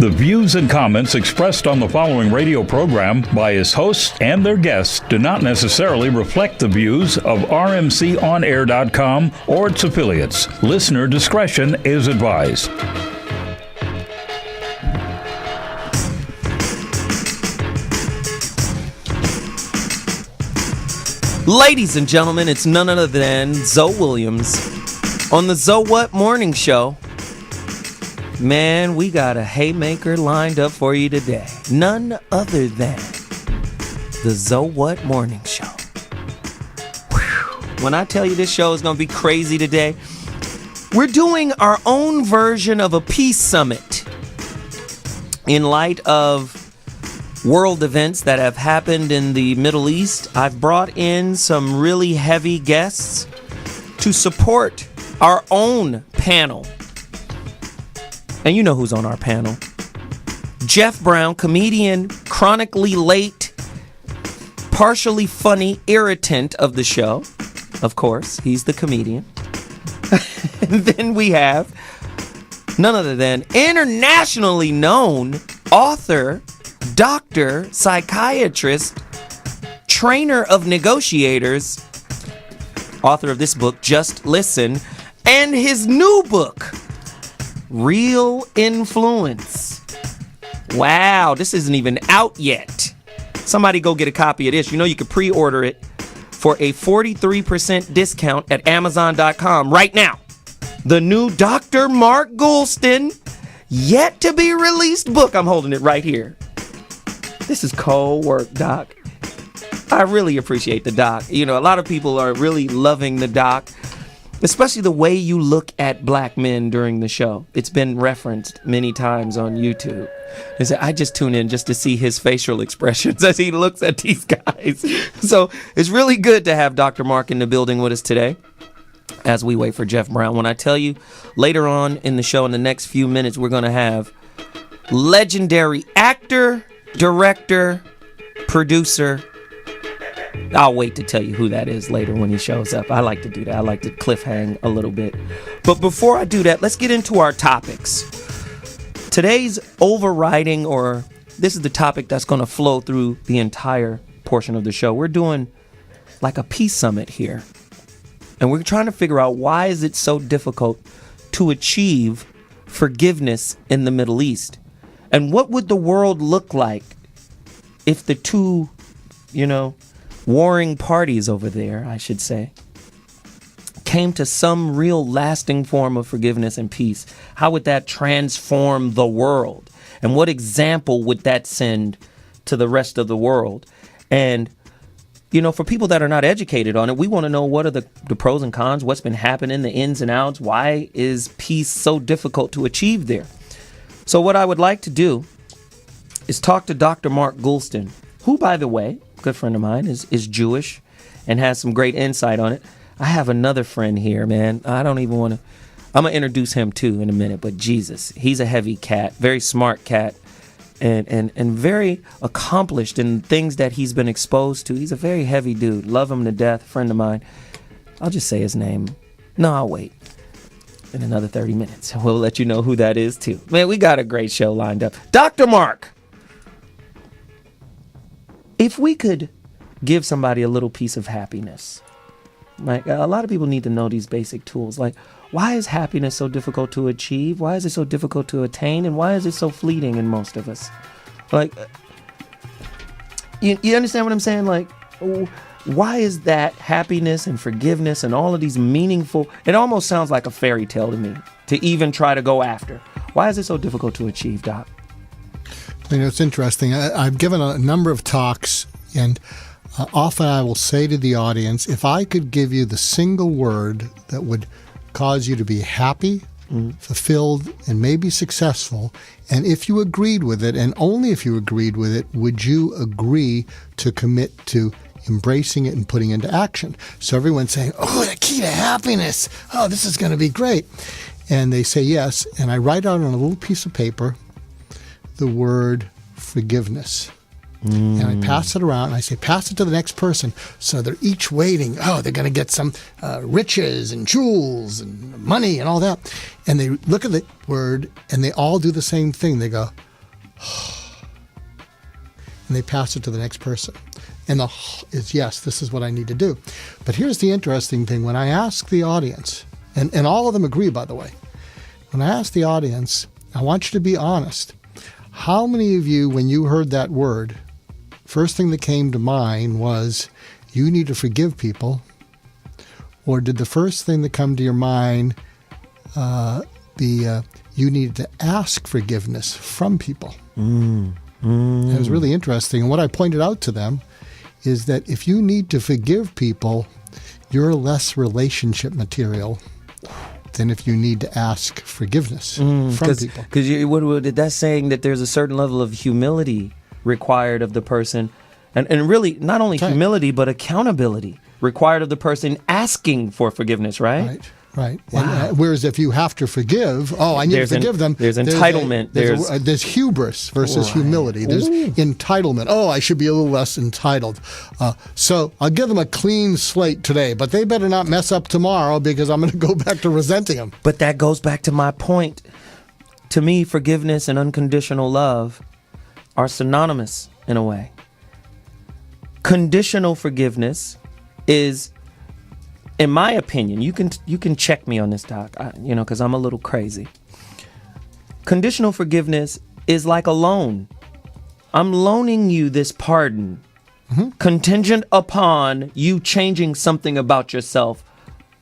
The views and comments expressed on the following radio program by its hosts and their guests do not necessarily reflect the views of rmconair.com or its affiliates. Listener discretion is advised. Ladies and gentlemen, it's none other than Zoe Williams on the Zoe What Morning Show. Man, we got a haymaker lined up for you today. None other than the Zoe What Morning Show. Whew. When I tell you this show is going to be crazy today, we're doing our own version of a peace summit in light of world events that have happened in the Middle East. I've brought in some really heavy guests to support our own panel. And you know who's on our panel. Jeff Brown, comedian, chronically late, partially funny irritant of the show. Of course, he's the comedian. And then we have none other than internationally known author, doctor, psychiatrist, trainer of negotiators, author of this book, Just Listen, and his new book, Real Influence. Wow, this isn't even out yet. Somebody go get a copy of this. You know you can pre-order it for a 43% discount at Amazon.com right now. The new Dr. Mark Goulston, yet to be released book. I'm holding it right here. This is cold work, Doc. I really appreciate the doc. You know, a lot of people are really loving the doc, especially the way you look at black men during the show. It's been referenced many times on YouTube. They say, I just tune in just to see his facial expressions as he looks at these guys. So it's really good to have Dr. Mark in the building with us today as we wait for Jeff Brown. When I tell you later on in the show, in the next few minutes, we're going to have legendary actor, director, producer. I'll wait to tell you who that is later when he shows up. I like to do that. I like to cliffhang a little bit. But before I do that, let's get into our topics. Today's overriding, or this is the topic that's going to flow through the entire portion of the show. We're doing like a peace summit here. And we're trying to figure out, why is it so difficult to achieve forgiveness in the Middle East? And what would the world look like if the two, warring parties over there, I should say, came to some real lasting form of forgiveness and peace? How would that transform the world? And what example would that send to the rest of the world? And, for people that are not educated on it, we want to know, what are the pros and cons, what's been happening, the ins and outs, why is peace so difficult to achieve there? So what I would like to do is talk to Dr. Mark Goulston, who, by the way, good friend of mine, is Jewish and has some great insight on it. I have another friend here, man. I don't even want to. I'm going to introduce him too in a minute, but Jesus, he's a heavy cat, very smart cat, and very accomplished in things that he's been exposed to. He's a very heavy dude. Love him to death, friend of mine. I'll just say his name. No, I'll wait. In another 30 minutes, we'll let you know who that is too. Man, we got a great show lined up. Dr. Mark, if we could give somebody a little piece of happiness, like, a lot of people need to know these basic tools. Like, why is happiness so difficult to achieve? Why is it so difficult to attain? And why is it so fleeting in most of us? Like, you understand what I'm saying? Like, why is that happiness and forgiveness and all of these meaningful, it almost sounds like a fairy tale to me to even try to go after. Why is it so difficult to achieve, Doc? It's interesting. I've given a number of talks, and often I will say to the audience, if I could give you the single word that would cause you to be happy, fulfilled, and maybe successful, and if you agreed with it, and only if you agreed with it, would you agree to commit to embracing it and putting it into action? So everyone's saying, oh, the key to happiness. Oh, this is going to be great. And they say yes, and I write out on a little piece of paper the word forgiveness. And I pass it around, and I say, pass it to the next person. So they're each waiting. Oh, they're going to get some riches and jewels and money and all that. And they look at the word, and they all do the same thing. They go, and they pass it to the next person. And the is, yes, this is what I need to do. But here's the interesting thing. When I ask the audience, and all of them agree, by the way, when I ask the audience, I want you to be honest. How many of you, when you heard that word, first thing that came to mind was you need to forgive people? Or did the first thing that come to your mind be you need to ask forgiveness from people? It was really interesting. And what I pointed out to them is that if you need to forgive people, you're less relationship material than if you need to ask forgiveness from people. Because that's saying that there's a certain level of humility required of the person, and really not only humility but accountability required of the person asking for forgiveness, right? Right. Wow. And, whereas if you have to forgive, I need to forgive them. There's entitlement. There's hubris versus humility. There's entitlement. I should be a little less entitled. So I'll give them a clean slate today, but they better not mess up tomorrow because I'm going to go back to resenting them. But that goes back to my point. To me, forgiveness and unconditional love are synonymous in a way. Conditional forgiveness is, in my opinion, you can check me on this, Doc, because I'm a little crazy. Conditional forgiveness is like a loan. I'm loaning you this pardon, contingent upon you changing something about yourself.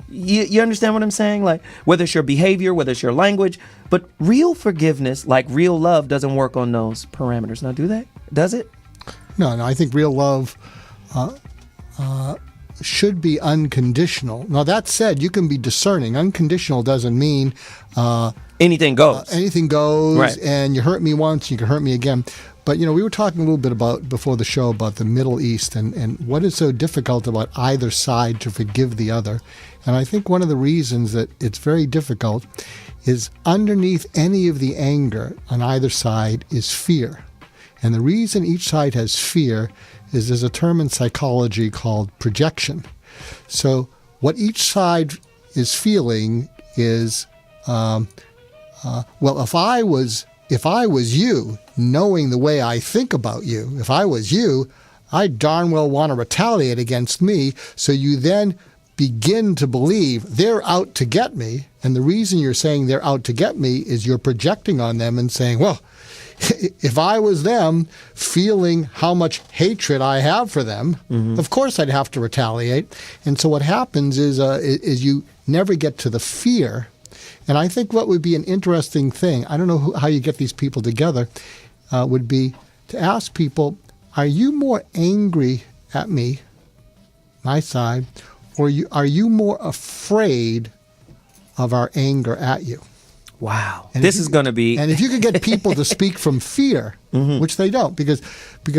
You understand what I'm saying? Like, whether it's your behavior, whether it's your language, but real forgiveness, like real love, doesn't work on those parameters. Now, do they? Does it? No, I think real love should be unconditional. Now, that said, you can be discerning. Unconditional doesn't mean anything goes. Anything goes, right. And you hurt me once, you can hurt me again. But, we were talking a little bit before the show about the Middle East and what is so difficult about either side to forgive the other. And I think one of the reasons that it's very difficult is underneath any of the anger on either side is fear. And the reason each side has fear is there's a term in psychology called projection. So what each side is feeling is, if I was you, knowing the way I think about you, if I was you, I darn well want to retaliate against me. So you then begin to believe they're out to get me. And the reason you're saying they're out to get me is you're projecting on them and saying, well, if I was them, feeling how much hatred I have for them, of course I'd have to retaliate. And so what happens is you never get to the fear. And I think what would be an interesting thing, I don't know how you get these people together, would be to ask people, are you more angry at me, my side, or are you more afraid of our anger at you? Wow. This is going to be... And if you could get people to speak from fear, which they don't, because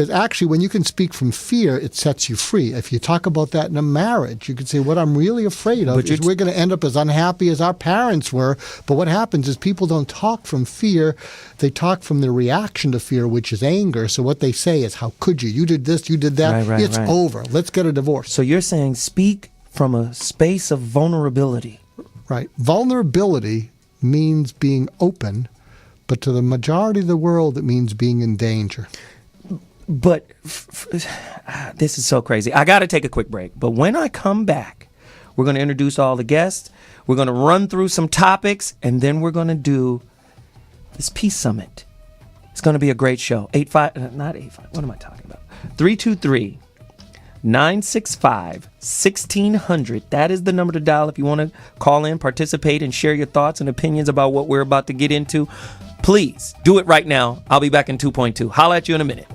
actually when you can speak from fear, it sets you free. If you talk about that in a marriage, you could say, what I'm really afraid of is we're going to end up as unhappy as our parents were. But what happens is people don't talk from fear. They talk from the reaction to fear, which is anger. So what they say is, how could you? You did this, you did that. It's over. Let's get a divorce. So you're saying speak from a space of vulnerability. Right. Vulnerability means being open, but to the majority of the world, it means being in danger. But this is so crazy. I got to take a quick break. But when I come back, we're going to introduce all the guests. We're going to run through some topics, and then we're going to do this Peace Summit. It's going to be a great show. 855. What am I talking about? 323-965-1600. That is the number to dial if you want to call in, participate, and share your thoughts and opinions about what we're about to get into. Please do it right now. I'll be back in 2.2. Holla at you in a minute.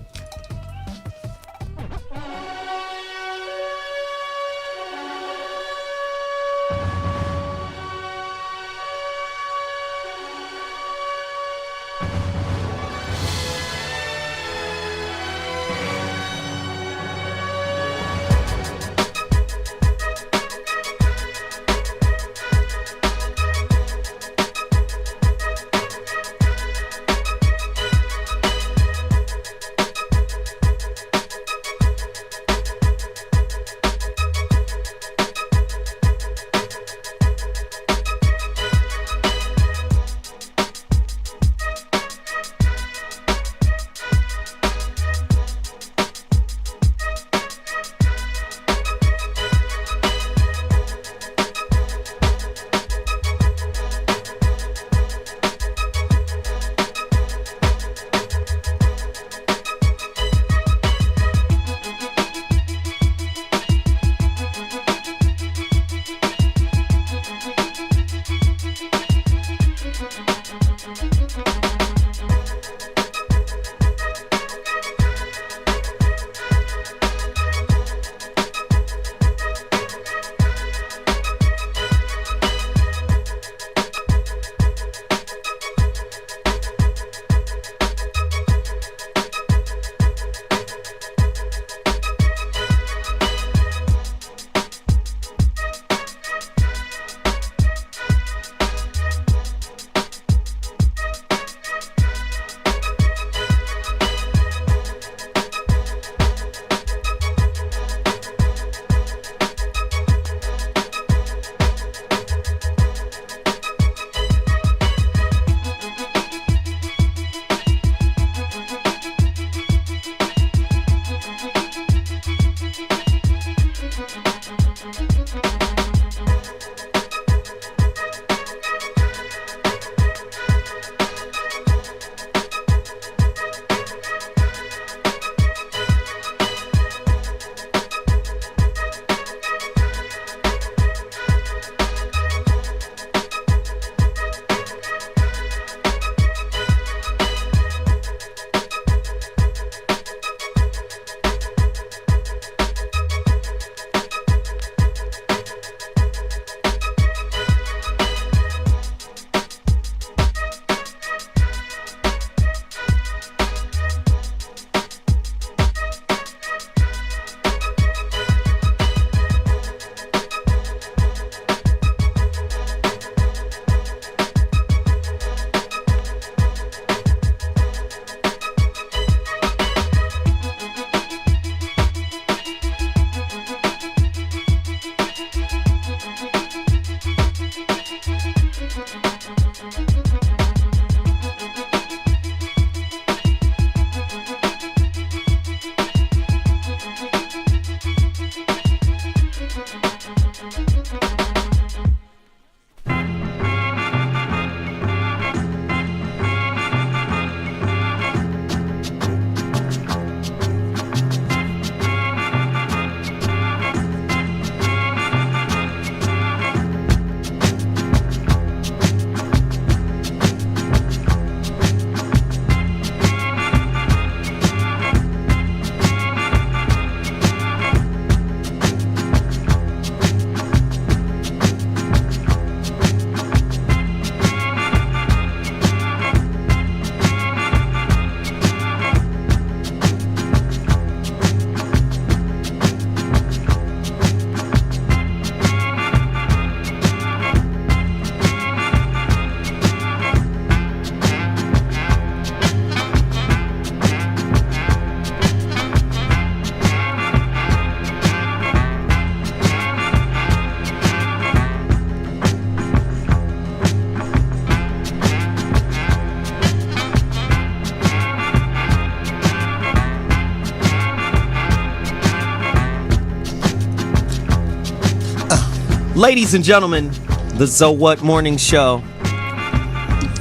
Ladies and gentlemen, the So What Morning Show.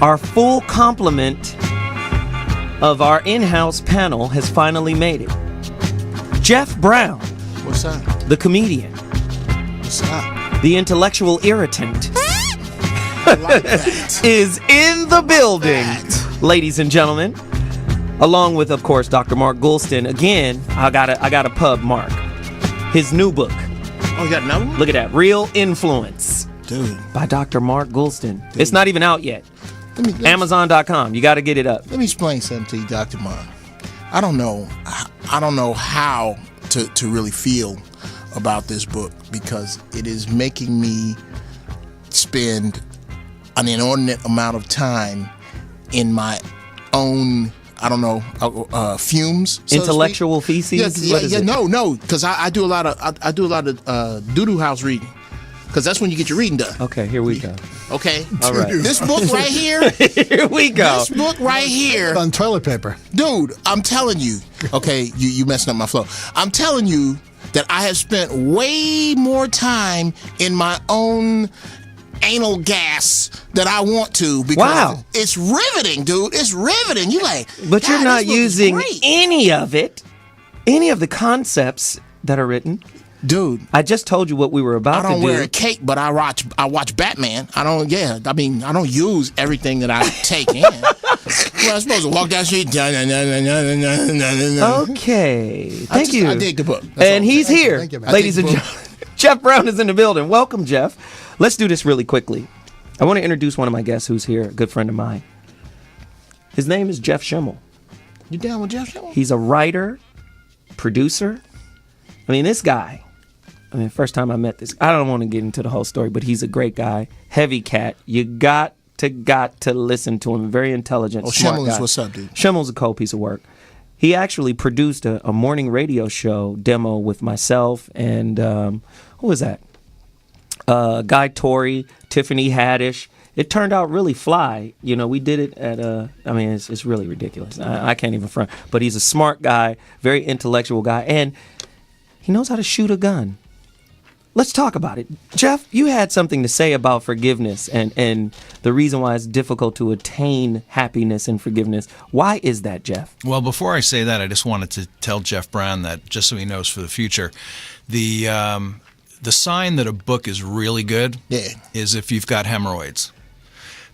Our full complement of our in-house panel has finally made it. Jeff Brown, What's up? the comedian, What's up? the intellectual irritant, I like that. is in the building, That. ladies and gentlemen. Along with, of course, Dr. Mark Goulston. Again, I gotta pub Mark. His new book. Oh, you got another one? Look at that. Real Influence Dude. by Dr. Mark Goulston. It's not even out yet. Let me Amazon.com. You got to get it up. Let me explain something to you, Dr. Mark. I don't know how to really feel about this book because it is making me spend an inordinate amount of time in my own, fumes. So to speak. Intellectual feces? What is it? No, because I do a lot of doo-doo house reading, because that's when you get your reading done. Okay, here we go. Okay, All right. This book right here. Here we go. This book right here. On toilet paper. Dude, I'm telling you. Okay, you messing up my flow. I'm telling you that I have spent way more time in my own anal gas than I want to because Wow. it's riveting, dude. It's riveting. You like, But you're God, not this book is using great. any of it, any of the concepts that are written. Dude, I just told you what we were I about to don't do. wear a cape, but I watch Batman. I don't use everything that I take in. Well, I'm supposed to walk down the street. Okay. Thank you. I dig the book. That's all And I'm he's saying. here, Thank you, man. ladies I and dig the gentlemen. Jeff Brown is in the building. Welcome, Jeff. Let's do this really quickly. I want to introduce one of my guests who's here, a good friend of mine. His name is Jeff Schimmel. You down with Jeff Schimmel? He's a writer, producer. I mean, this guy. First time I met this, I don't want to get into the whole story, but he's a great guy, heavy cat. You got to listen to him. Very intelligent, Oh, smart Schimmel is guy. what's up, dude. Schimmel's a cold piece of work. He actually produced a morning radio show demo with myself and who was that? Guy Torrey, Tiffany Haddish. It turned out really fly. You know, we did it at it's really ridiculous. I can't even front. But he's a smart guy, very intellectual guy, and he knows how to shoot a gun. Let's talk about it. Jeff, you had something to say about forgiveness and the reason why it's difficult to attain happiness and forgiveness. Why is that, Jeff? Well, before I say that, I just wanted to tell Jeff Brown that, just so he knows for the future, the sign that a book is really good is if you've got hemorrhoids.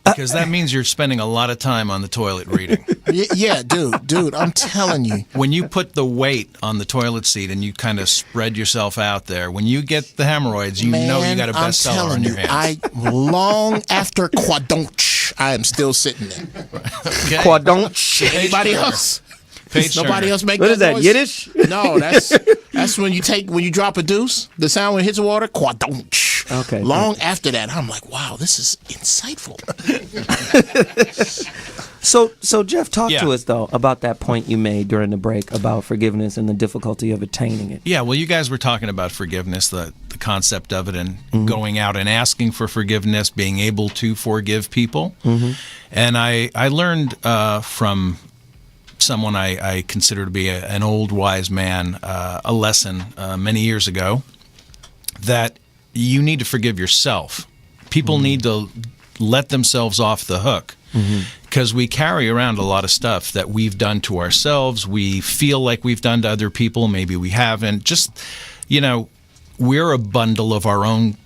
Because that means you're spending a lot of time on the toilet reading. Yeah, dude, I'm telling you. When you put the weight on the toilet seat and you kind of spread yourself out there, when you get the hemorrhoids, you know you got a bestseller on your hands. Long after Quadonch, I am still sitting there. Okay? Quadonch. Anybody else? Page Nobody turner. else make What that is that, noise? Yiddish? No, that's when you drop a deuce. The sound when it hits the water, Quadonch. Okay. Long after that, I'm like, wow, this is insightful. So Jeff, talk Yeah. to us though about that point you made during the break about forgiveness and the difficulty of attaining it. Yeah, well, you guys were talking about forgiveness, the concept of it, and going out and asking for forgiveness, being able to forgive people. And I learned from someone I consider to be an old wise man a lesson many years ago that you need to forgive yourself. People need to let themselves off the hook. Because we carry around a lot of stuff that we've done to ourselves. We feel like we've done to other people. Maybe we haven't. Just, we're a bundle of our own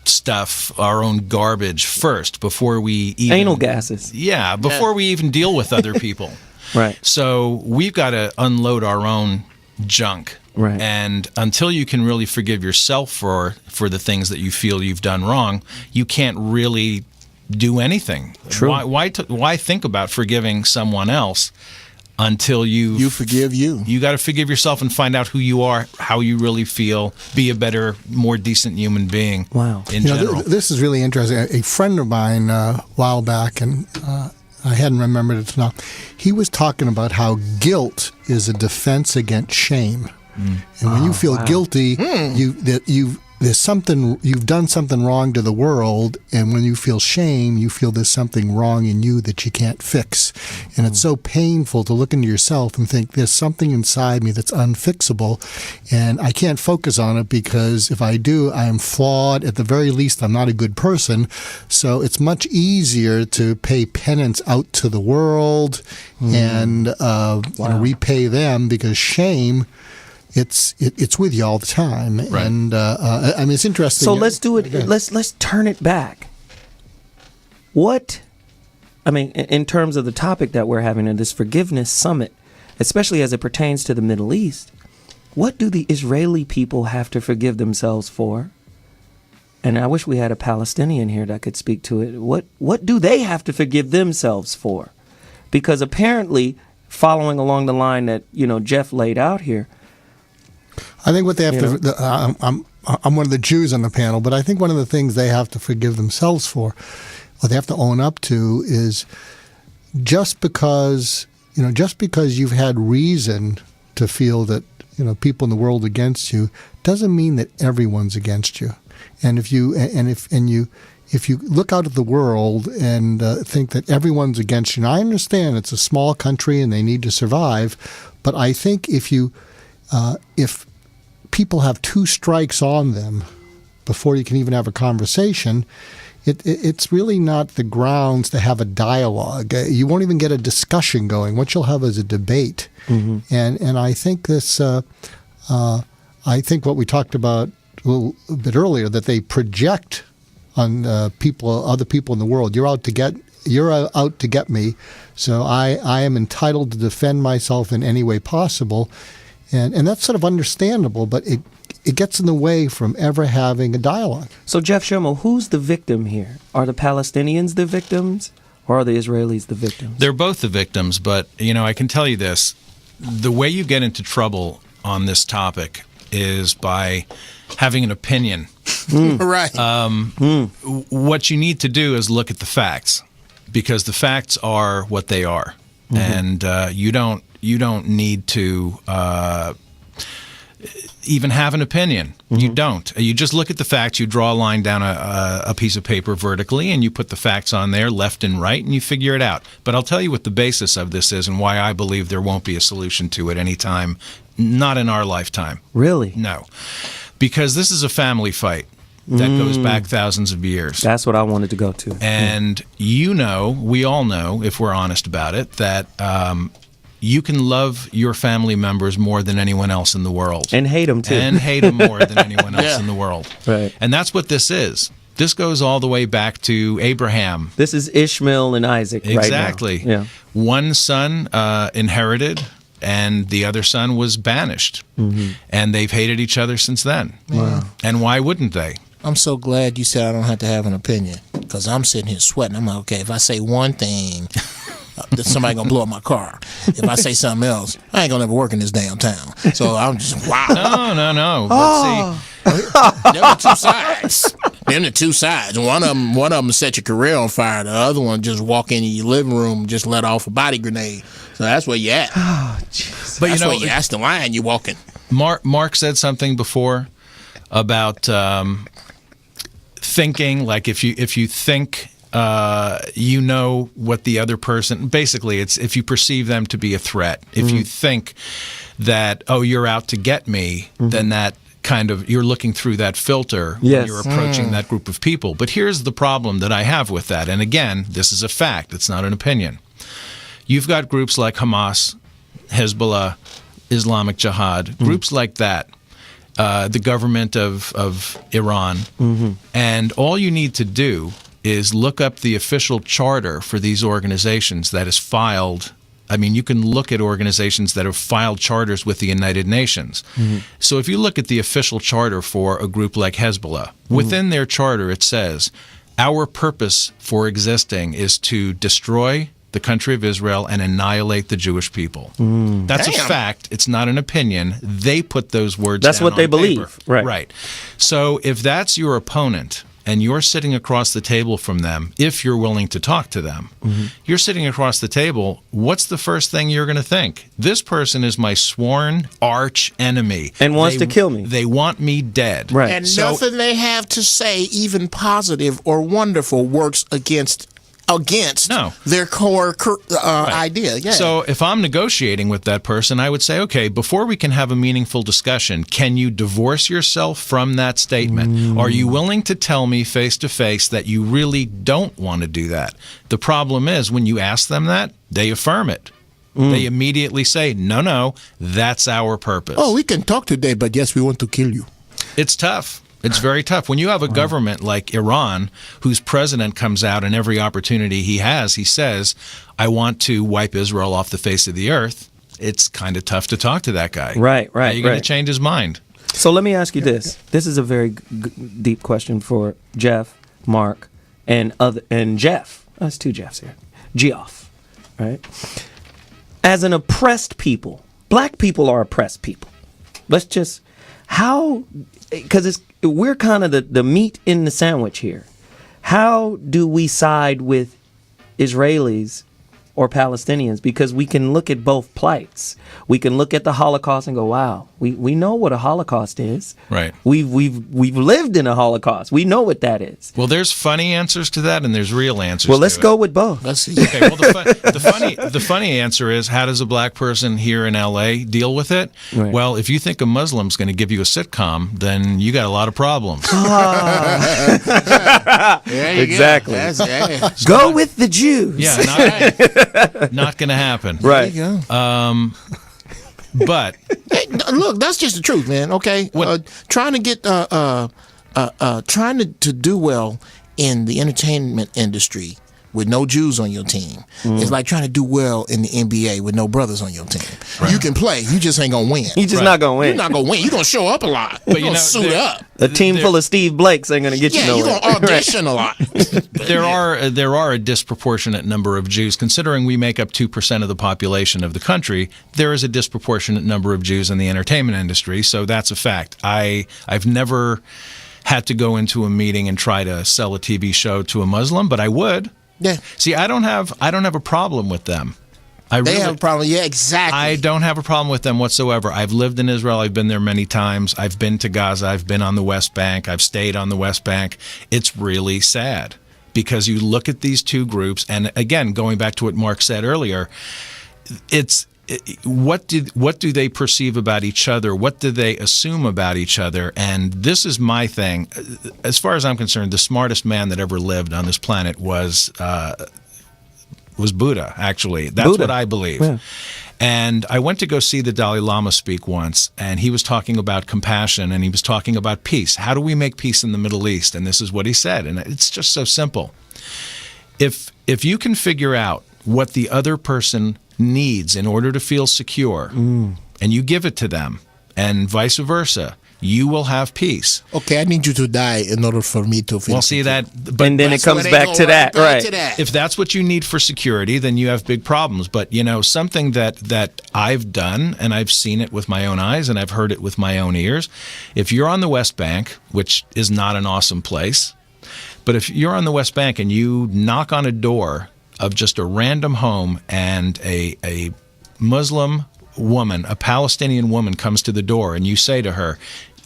stuff, our own garbage first before we even... Anal gases. Yeah, before we even deal with other people. Right. So we've got to unload our own junk. Right. And until you can really forgive yourself for the things that you feel you've done wrong, you can't really do anything. True. Why think about forgiving someone else until you forgive you? You got to forgive yourself and find out who you are, how you really feel, be a better, more decent human being. Wow. In general. This is really interesting. A friend of mine a while back, and I hadn't remembered it now, he was talking about how guilt is a defense against shame. And when you feel guilty, there's something, you've done something wrong to the world, and when you feel shame, you feel there's something wrong in you that you can't fix. And it's so painful to look into yourself and think there's something inside me that's unfixable, and I can't focus on it because if I do, I am flawed. At the very least, I'm not a good person. So it's much easier to pay penance out to the world and you know, repay them, because shame, it's with you all the time. Right. And I mean, it's interesting. So let's do it. Let's turn it back. What, I mean, in terms of the topic that we're having in this forgiveness summit, especially as it pertains to the Middle East, what do the Israeli people have to forgive themselves for? And I wish we had a Palestinian here that could speak to it. What do they have to forgive themselves for? Because apparently, following along the line that, you know, Jeff laid out here, I think what they have to, I'm one of the Jews on the panel, but I think one of the things they have to forgive themselves for, what they have to own up to, is just because you've had reason to feel that, you know, people in the world against you, doesn't mean that everyone's against you. And if you look out at the world and think that everyone's against you, and I understand it's a small country and they need to survive, but I think if people have two strikes on them before you can even have a conversation, it's really not the grounds to have a dialogue. You won't even get a discussion going. What you'll have is a debate. Mm-hmm. And I think this, I think what we talked about a little bit earlier, that they project on other people in the world. You're out to get me, so I am entitled to defend myself in any way possible. And that's sort of understandable, but it gets in the way from ever having a dialogue. So, Jeff Schimmel, who's the victim here? Are the Palestinians the victims, or are the Israelis the victims? They're both the victims, but, you know, I can tell you this. The way you get into trouble on this topic is by having an opinion. Right. What you need to do is look at the facts, because the facts are what they are. Mm-hmm. And you don't need to even have an opinion. Mm-hmm. You don't. You just look at the facts. You draw a line down a piece of paper vertically, and you put the facts on there, left and right, and you figure it out. But I'll tell you what the basis of this is and why I believe there won't be a solution to it anytime, not in our lifetime. Really? No. Because this is a family fight that goes back thousands of years. That's what I wanted to go to. And you know, we all know, if we're honest about it, that you can love your family members more than anyone else in the world. And hate them, too. And hate them more than anyone else in the world. Right. And that's what this is. This goes all the way back to Abraham. This is Ishmael and Isaac Exactly. right now. Yeah. One son inherited, and the other son was banished. Mm-hmm. And they've hated each other since then. Wow. And why wouldn't they? I'm so glad you said I don't have to have an opinion, because I'm sitting here sweating. I'm like, okay, if I say one thing, somebody gonna blow up my car. If I say something else, I ain't gonna ever work in this damn town. So I'm just, wow. No. But see, Them the two sides. Them the two sides. One of them set your career on fire. The other one just walk into your living room and just let off a body grenade. So that's where you at. Oh, jeez. But that's you know, where you, that's the line you walking. Mark said something before about thinking, like if you think you know what the other person, basically it's if you perceive them to be a threat. If you think that, oh, you're out to get me, then that kind of, you're looking through that filter when you're approaching that group of people. But here's the problem that I have with that. And again, this is a fact. It's not an opinion. You've got groups like Hamas, Hezbollah, Islamic Jihad, groups like that. The government of Iran. And all you need to do is look up the official charter for these organizations that is filed. I mean, you can look at organizations that have filed charters with the United Nations. So if you look at the official charter for a group like Hezbollah, within their charter it says, our purpose for existing is to destroy the country of Israel and annihilate the Jewish people. That's a fact. It's not an opinion. They put those words That's down what they on paper. believe. Right. So if that's your opponent and you're sitting across the table from them, if you're willing to talk to them, you're sitting across the table, what's the first thing you're going to think? This person is my sworn arch enemy. And wants to kill me. They want me dead. Right. And So- nothing they have to say, even positive or wonderful, works against No. their core idea. Yeah. So if I'm negotiating with that person, I would say, okay, before we can have a meaningful discussion, can you divorce yourself from that statement? Are you willing to tell me face to face that you really don't want to do that? The problem is when you ask them that, they affirm it. They immediately say, no, that's our purpose. oh, we can talk today, but yes, we want to kill you. It's tough. It's very tough. When you have a government like Iran, whose president comes out and every opportunity he has, he says, I want to wipe Israel off the face of the earth, it's kind of tough to talk to that guy. Right. How are you going to change his mind? So let me ask you this. This is a very deep question for Jeff, Mark, and Jeff. Oh, there's two Jeffs here. Geoff, right? As an oppressed people, black people are oppressed people. Let's just, because we're kind of the meat in the sandwich here. How do we side with Israelis or Palestinians? Because we can look at both plights. We can look at the Holocaust and go, wow, we know what a Holocaust is. Right. We've lived in a Holocaust. We know what that is. Well, there's funny answers to that, and there's real answers. Well, let's to go with both. Let's see. Okay, well, the funny answer is, how does a black person here in L.A. deal with it? Right. Well, if you think a Muslim's going to give you a sitcom, then you got a lot of problems. There you Exactly. Go. That's, Go with the Jews. Yeah, not going to happen. Right. There you go. But Hey, look, that's just the truth, man. Okay, trying to get trying to do well in the entertainment industry with no Jews on your team is like trying to do well in the NBA with no brothers on your team. You can play, you just ain't gonna win. You're just not going to win. You're not gonna win. You're gonna show up a lot. But You're you gonna know, suit there- up. A team full of Steve Blakes ain't going to get you Yeah, you're nowhere. gonna audition a lot. there are a disproportionate number of Jews. Considering we make up 2% of the population of the country, there is a disproportionate number of Jews in the entertainment industry. So that's a fact. I've never had to go into a meeting and try to sell a TV show to a Muslim, but I would. Yeah, See, I don't have a problem with them. they have a problem. Yeah, exactly. I don't have a problem with them whatsoever. I've lived in Israel. I've been there many times. I've been to Gaza. I've been on the West Bank. I've stayed on the West Bank. It's really sad because you look at these two groups, and again, going back to what Mark said earlier, what do they perceive about each other? What do they assume about each other? And this is my thing. As far as I'm concerned, the smartest man that ever lived on this planet was Buddha, actually. That's Buddha. what I believe. Yeah. And I went to go see the Dalai Lama speak once, and he was talking about compassion, and he was talking about peace. How do we make peace in the Middle East? And this is what he said, and it's just so simple. If you can figure out what the other person needs in order to feel secure, and you give it to them, and vice versa, you will have peace. Okay, I need you to die in order for me to feel. Well, see that, but And then it That's comes where they back go to that. back Right. to that. if that's what you need for security, then you have big problems. But, something that I've done, and I've seen it with my own eyes, and I've heard it with my own ears, if you're on the West Bank, which is not an awesome place, but if you're on the West Bank and you knock on a door of just a random home and a Muslim woman, a Palestinian woman comes to the door, and you say to her,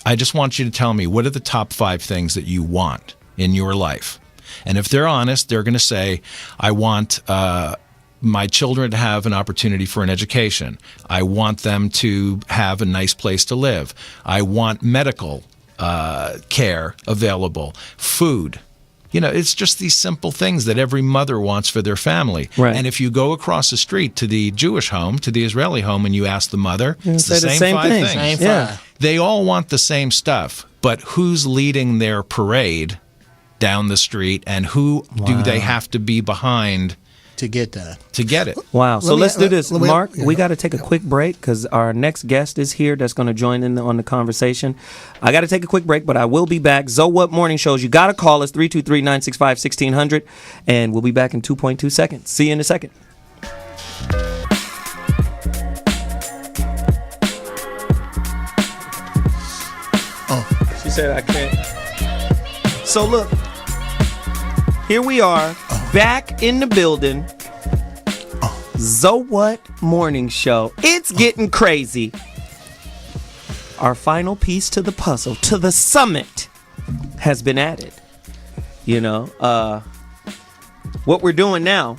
I just want you to tell me, what are the top 5 things that you want in your life? And if they're honest, they're going to say, I want my children to have an opportunity for an education. I want them to have a nice place to live. I want medical care available, food. It's just these simple things that every mother wants for their family. Right. And if you go across the street to the Jewish home, to the Israeli home, and you ask the mother, it's say the the same same 5 thing. things. Same Yeah. fire. They all want the same stuff, but who's leading their parade down the street, and who do they have to be behind to get that. to get it? Wow. So Let me- let's do this. let me- Mark, yeah. we got to take a quick break because our next guest is here that's going to join in on the conversation. I got to take a quick break, but I will be back. Zo What Morning Shows. You got to call us 323-965-1600, and we'll be back in 2.2 seconds. See you in a second. She said I can't. So look, here we are, back in the building. So What Morning Show. It's getting crazy. Our final piece to the puzzle, to the summit, has been added. You know, what we're doing now,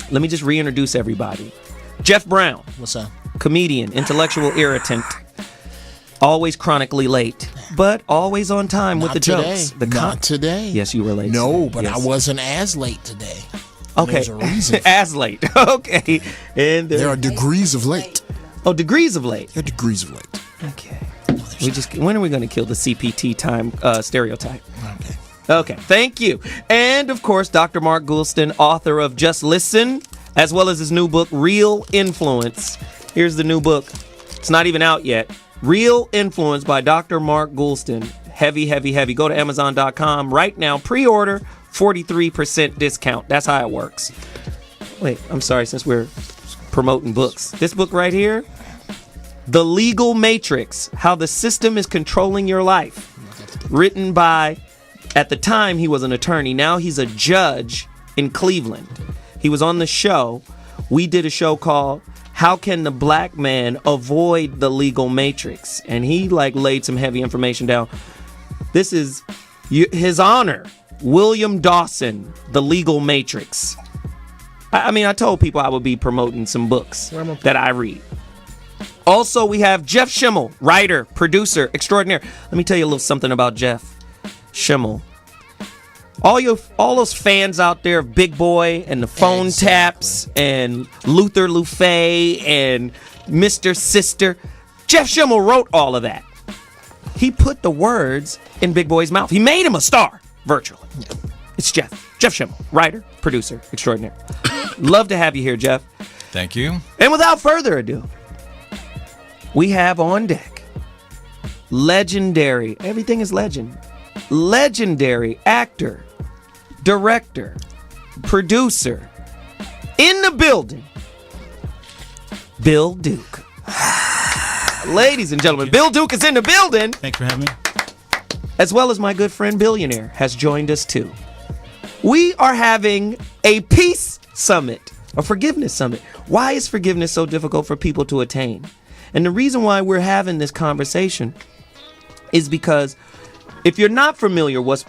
let me just reintroduce everybody. Jeff Brown. What's up? Comedian, intellectual irritant, always chronically late, but always on time with the jokes. Not today. Yes, you were late. No, but yes. I wasn't as late today. Okay, There's a reason. as late. Okay, and There are degrees of late. Oh, degrees of late. There are degrees of late. Okay. When are we going to kill the CPT time stereotype? Okay. Okay, thank you. And of course, Dr. Mark Goulston, author of Just Listen, as well as his new book, Real Influence. Here's the new book. It's not even out yet. Real Influence by Dr. Mark Goulston. Heavy, heavy, heavy. Go to Amazon.com right now. Pre-order, 43% discount. That's how it works. Wait, I'm sorry, since we're promoting books. This book right here, The Legal Matrix, How the System is Controlling Your Life. Written by, at the time, he was an attorney. Now he's a judge in Cleveland. He was on the show. We did a show called How Can the Black Man Avoid the Legal Matrix? And he laid some heavy information down. This is His Honor, William Dawson, The Legal Matrix. I mean, I told people I would be promoting some books that I read. Also, we have Jeff Schimmel, writer, producer, extraordinaire. Let me tell you a little something about Jeff Schimmel. All those fans out there of Big Boy and the phone taps and Luther Lufay and Mr. Sister, Jeff Schimmel wrote all of that. He put the words in Big Boy's mouth. He made him a star, virtually. It's Jeff Schimmel, writer, producer, extraordinaire. Love to have you here, Jeff. Thank you. And without further ado, we have on deck legendary, everything is legend, legendary actor, director, producer, in the building, Bill Duke. Ladies and gentlemen, Bill Duke is in the building. Thanks for having me. As well as my good friend Billionaire has joined us too. We are having a peace summit, a forgiveness summit. Why is forgiveness so difficult for people to attain? And the reason why we're having this conversation is because if you're not familiar with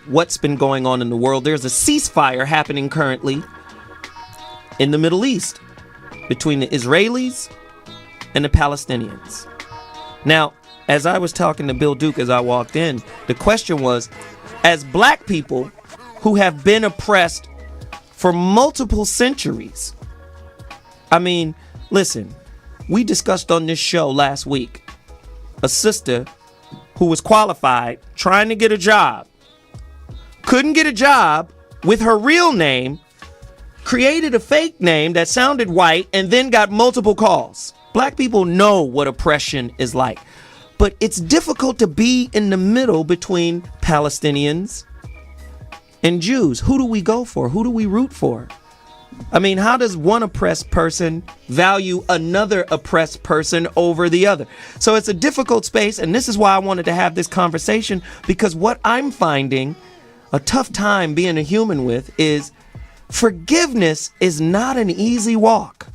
what's been going on in the world, there's a ceasefire happening currently in the Middle East between the Israelis and the Palestinians. Now, as I was talking to Bill Duke as I walked in, the question was, as black people who have been oppressed for multiple centuries, I mean, listen, we discussed on this show last week a sister who was qualified trying to get a job, couldn't get a job with her real name, created a fake name that sounded white, and then got multiple calls. Black people know what oppression is like, but it's difficult to be in the middle between Palestinians and Jews. Who do we go for? Who do we root for? I mean, how does one oppressed person value another oppressed person over the other? So it's a difficult space, and this is why I wanted to have this conversation, because what I'm finding a tough time being a human with is forgiveness is not an easy walk.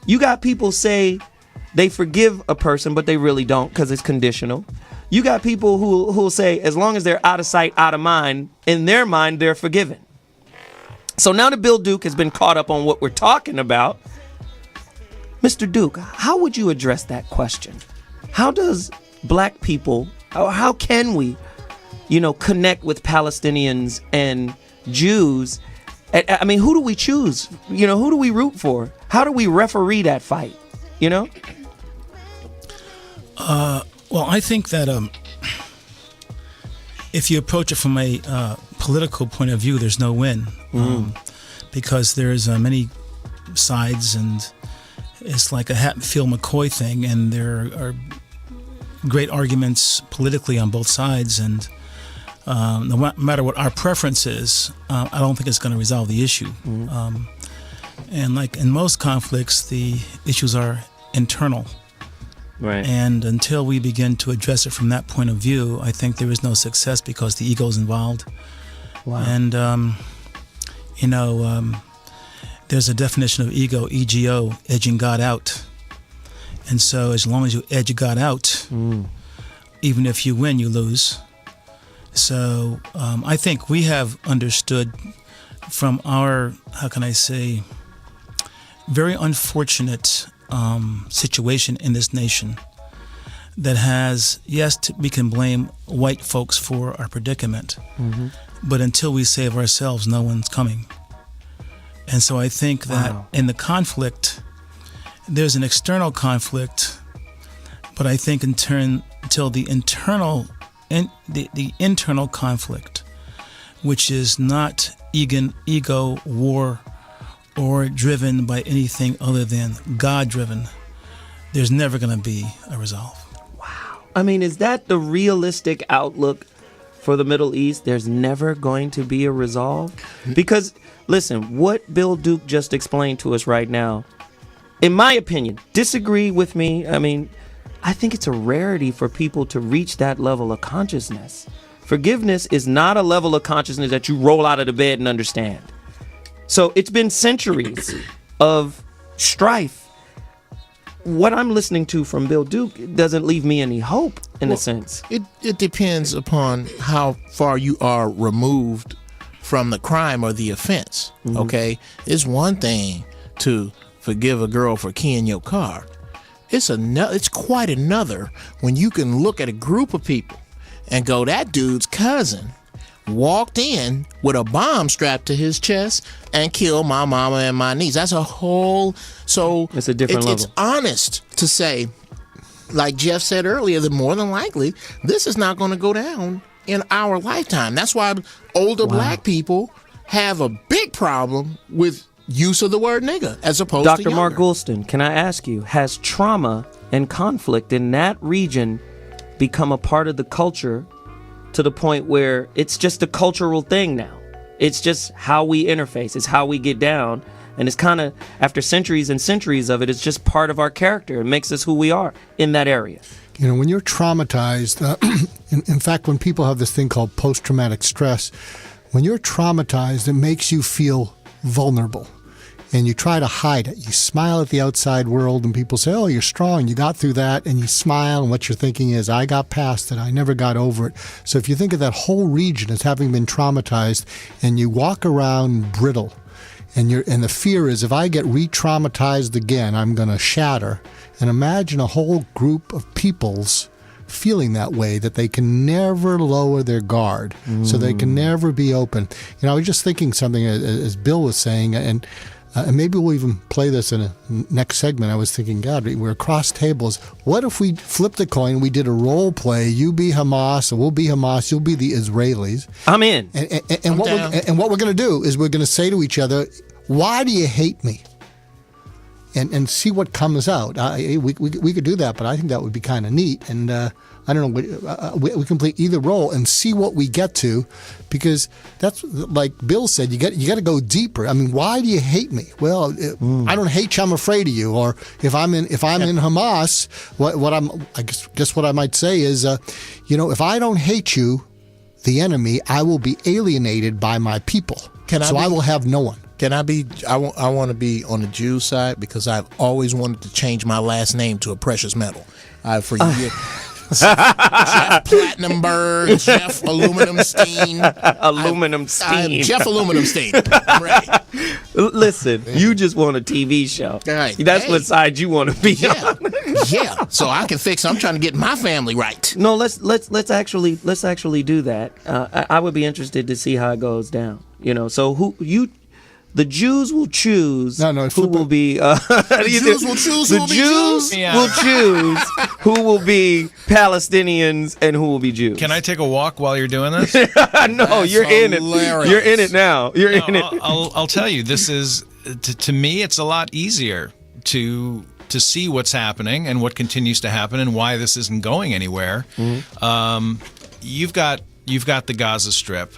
You got people say they forgive a person, but they really don't because it's conditional. You got people who'll say as long as they're out of sight, out of mind, in their mind, they're forgiven. So now that Bill Duke has been caught up on what we're talking about, Mr. Duke, how would you address that question? How does black people, how can we, connect with Palestinians and Jews? I mean, who do we choose? Who do we root for? How do we referee that fight? Well, I think that if you approach it from a political point of view, there's no win, because there's many sides, and it's like a Hatfield McCoy thing, and there are great arguments politically on both sides, and no matter what our preference is, I don't think it's going to resolve the issue. And like in most conflicts, the issues are internal. Right. And until we begin to address it from that point of view, I think there is no success because the ego is involved. Wow. And, there's a definition of ego, EGO, edging God out. And so as long as you edge God out, even if you win, you lose. So I think we have understood from our, very unfortunate situation in this nation that has, yes, we can blame white folks for our predicament, but until we save ourselves, no one's coming. And so I think that in the conflict, there's an external conflict, but I think until the internal conflict, which is not ego war or driven by anything other than God-driven, there's never going to be a resolve. I mean, is that the realistic outlook for the Middle East? There's never going to be a resolve? Because, listen, what Bill Duke just explained to us right now, in my opinion, disagree with me. I mean, I think it's a rarity for people to reach that level of consciousness. Forgiveness is not a level of consciousness that you roll out of the bed and understand. So it's been centuries of strife. What I'm listening to from Bill Duke doesn't leave me any hope, in a sense. It depends upon how far you are removed from the crime or the offense. Okay, it's one thing to forgive a girl for keying your car. It's quite another when you can look at a group of people and go, that dude's cousin walked in with a bomb strapped to his chest and killed my mama and my niece. That's a whole, so it's a different level. It's honest to say, like Jeff said earlier, that more than likely this is not going to go down in our lifetime. That's why older black people have a big problem with use of the word nigga as opposed to Dr. Mark Goulston, can I ask you, has trauma and conflict in that region become a part of the culture to the point where it's just a cultural thing now? It's just how we interface. It's how we get down. And it's kind of, after centuries and centuries of it, it's just part of our character. It makes us who we are in that area. You know, when you're traumatized, in fact, when people have this thing called post-traumatic stress, when you're traumatized, it makes you feel vulnerable. And you try to hide it. You smile at the outside world and people say, oh, you're strong. You got through that. And you smile. And what you're thinking is, I got past it. I never got over it. So if you think of that whole region as having been traumatized and you walk around brittle and the fear is, if I get re-traumatized again, I'm going to shatter. And imagine a whole group of peoples feeling that way, that they can never lower their guard. So they can never be open. You know, I was just thinking something as Bill was saying, and maybe we'll even play this in a next segment. I was thinking, God, we're across tables. What if we flipped a coin, we did a role play, you be Hamas, and we'll be Hamas, you'll be the Israelis. I'm in. And what we're going to do is we're going to say to each other, why do you hate me? And see what comes out. We could do that, but I think that would be kind of neat. And I don't know, we can play either role and see what we get to, because that's like Bill said. You got to go deeper. I mean, why do you hate me? Well, I don't hate you. I'm afraid of you. Or if I'm in Hamas, I guess what I might say is, if I don't hate you, the enemy, I will be alienated by my people. I will have no one. Can I be? I want to be on the Jew side because I've always wanted to change my last name to a precious metal. For years, Jeff Platinumberg, Jeff Aluminum Steen, Jeff Aluminum Steen. I'm ready. Listen, you just want a TV show. Right. That's what side you want to be on. Yeah. So I can fix. I'm trying to get my family right. No, let's actually do that. I would be interested to see how it goes down. So the Jews will choose who will be. The Jews will choose who will be Jews? will choose who will be Palestinians and who will be Jews. Can I take a walk while you're doing this? No, you're in it. You're in it now. You're in it. I'll tell you, this is, to me, it's a lot easier to see what's happening and what continues to happen and why this isn't going anywhere. You've got the Gaza Strip.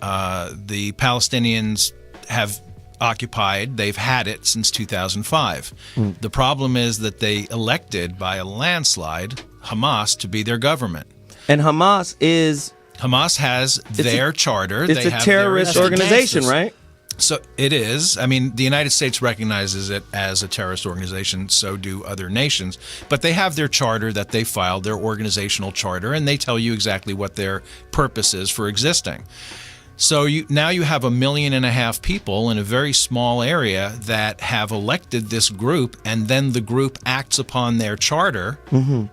The Palestinians have occupied. They've had it since 2005. The problem is that they elected by a landslide Hamas to be their government. And Hamas is Hamas has their charter. It's They a have terrorist their organization, right? So it is. I mean, the United States recognizes it as a terrorist organization, so do other nations. But they have their charter that they filed, their organizational charter, and they tell you exactly what their purpose is for existing. So now you have 1.5 million people in a very small area that have elected this group, and then the group acts upon their charter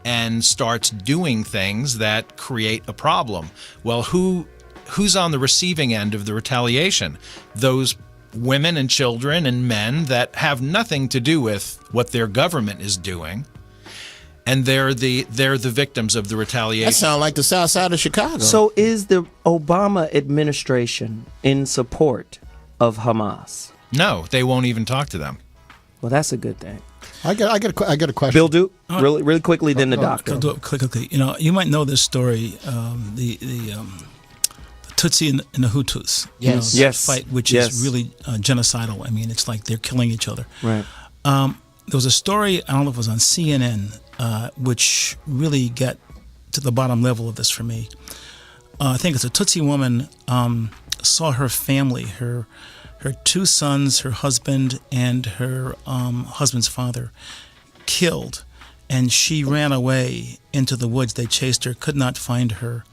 and starts doing things that create a problem. Well, who's on the receiving end of the retaliation? Those women and children and men that have nothing to do with what their government is doing, and they're the victims of the retaliation. That sounds like the South Side of Chicago. So is the Obama administration in support of Hamas? No, they won't even talk to them. Well, that's a good thing. I got a question. Bill Duke, really quickly, then the doctor. I'll do it quickly. You know, you might know this story. The Tutsi and the Hutus. Yes. You know, the Yes. fight, which Yes. is really genocidal. I mean, it's like they're killing each other. Right. There was a story, I don't know if it was on CNN, which really got to the bottom level of this for me. I think it's a Tutsi woman saw her family, her 2 sons, her husband, and her husband's father killed, and she ran away into the woods. They chased her, could not find her,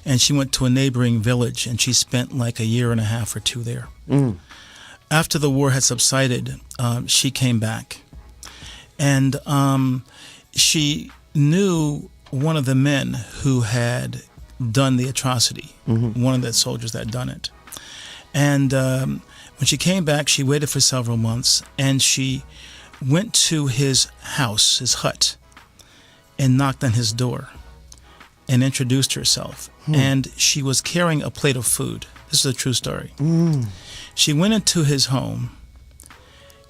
and she went to a neighboring village, and she spent like 1.5 years or 2 there. After the war had subsided, she came back, and she knew one of the men who had done the atrocity, one of the soldiers that had done it. And when she came back, she waited for several months, and she went to his house, his hut, and knocked on his door and introduced herself. And she was carrying a plate of food. This is a true story. She went into his home,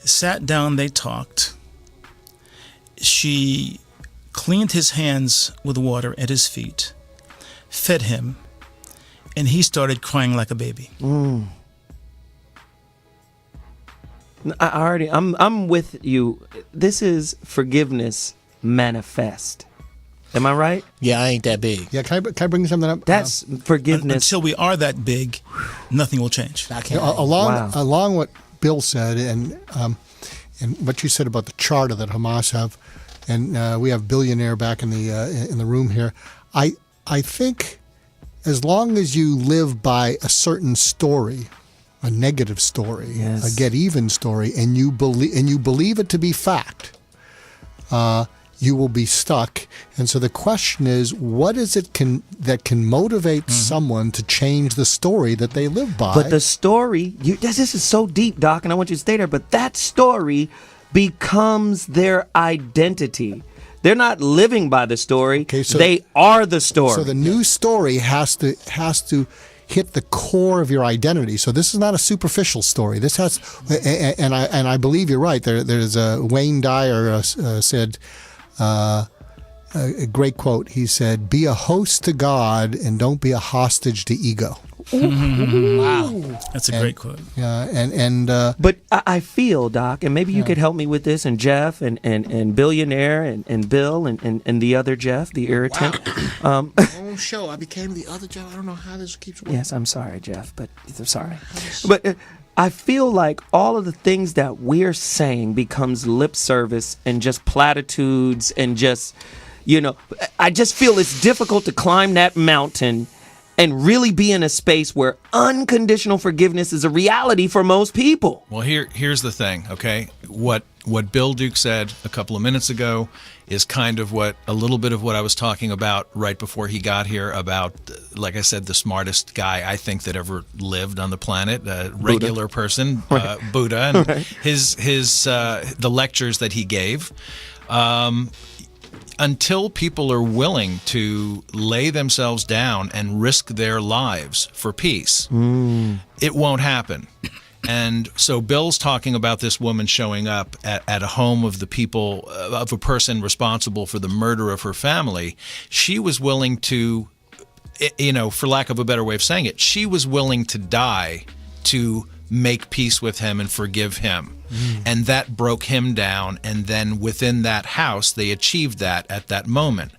sat down, they talked. She cleaned his hands with water at his feet, fed him, and he started crying like a baby. I'm with you. This is forgiveness manifest. Am I right? Yeah, I ain't that big. Yeah, can I bring something up? That's forgiveness. Until we are that big, nothing will change. I You can't. know, Wow. along what Bill said and what you said about the charter that Hamas have, and we have billionaire back in the room here. I think as long as you live by a certain story, a negative story, Yes. a get even story, and you believe it to be fact, you will be stuck. And so the question is, what is it that can motivate someone to change the story that they live by? But the story, this is so deep, Doc, and I want you to stay there, but that story becomes their identity. They're not living by the story. Okay, so- they are the story. So the new story has to hit the core of your identity. So this is not a superficial story. This has, and I believe you're right. There's Wayne Dyer said a great quote. He said, "Be a host to God and don't be a hostage to ego." Wow. That's a great quote. But I feel, Doc, and maybe you could help me with this, and Jeff, and Billionaire, and Bill, and the other Jeff, the irritant. Own show. I became the other Joe. I don't know how this keeps working. Yes, I'm sorry, Jeff, but I'm sorry. But I feel like all of the things that we're saying becomes lip service and just platitudes and just, I just feel it's difficult to climb that mountain and really be in a space where unconditional forgiveness is a reality for most people. Well, here's the thing, okay? What Bill Duke said a couple of minutes ago is kind of a little bit of what I was talking about right before he got here about, like I said, the smartest guy I think that ever lived on the planet, a regular person, Buddha, and his the lectures that he gave. Until people are willing to lay themselves down and risk their lives for peace, it won't happen. And so Bill's talking about this woman showing up at a home of the people, of a person responsible for the murder of her family. She was willing to, for lack of a better way of saying it, she was willing to die to make peace with him and forgive him. And that broke him down. And then within that house, they achieved that at that moment.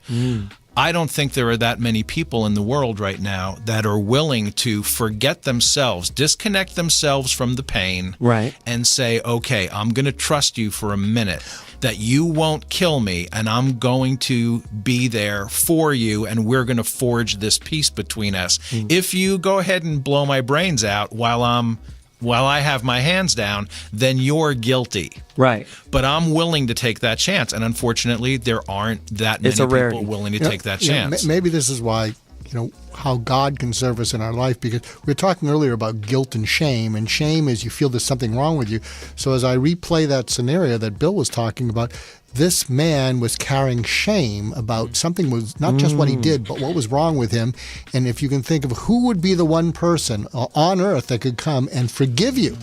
I don't think there are that many people in the world right now that are willing to forget themselves, disconnect themselves from the pain, Right. and say, okay, I'm going to trust you for a minute, that you won't kill me, and I'm going to be there for you, and we're going to forge this peace between us. If you go ahead and blow my brains out while I have my hands down, then you're guilty. Right. But I'm willing to take that chance, and unfortunately, there aren't that many It's a people rarity. willing to take that chance. Maybe this is why, how God can serve us in our life, because we were talking earlier about guilt and shame is you feel there's something wrong with you. So as I replay that scenario that Bill was talking about, this man was carrying shame about something was not just what he did, but what was wrong with him. And if you can think of who would be the one person on earth that could come and forgive you.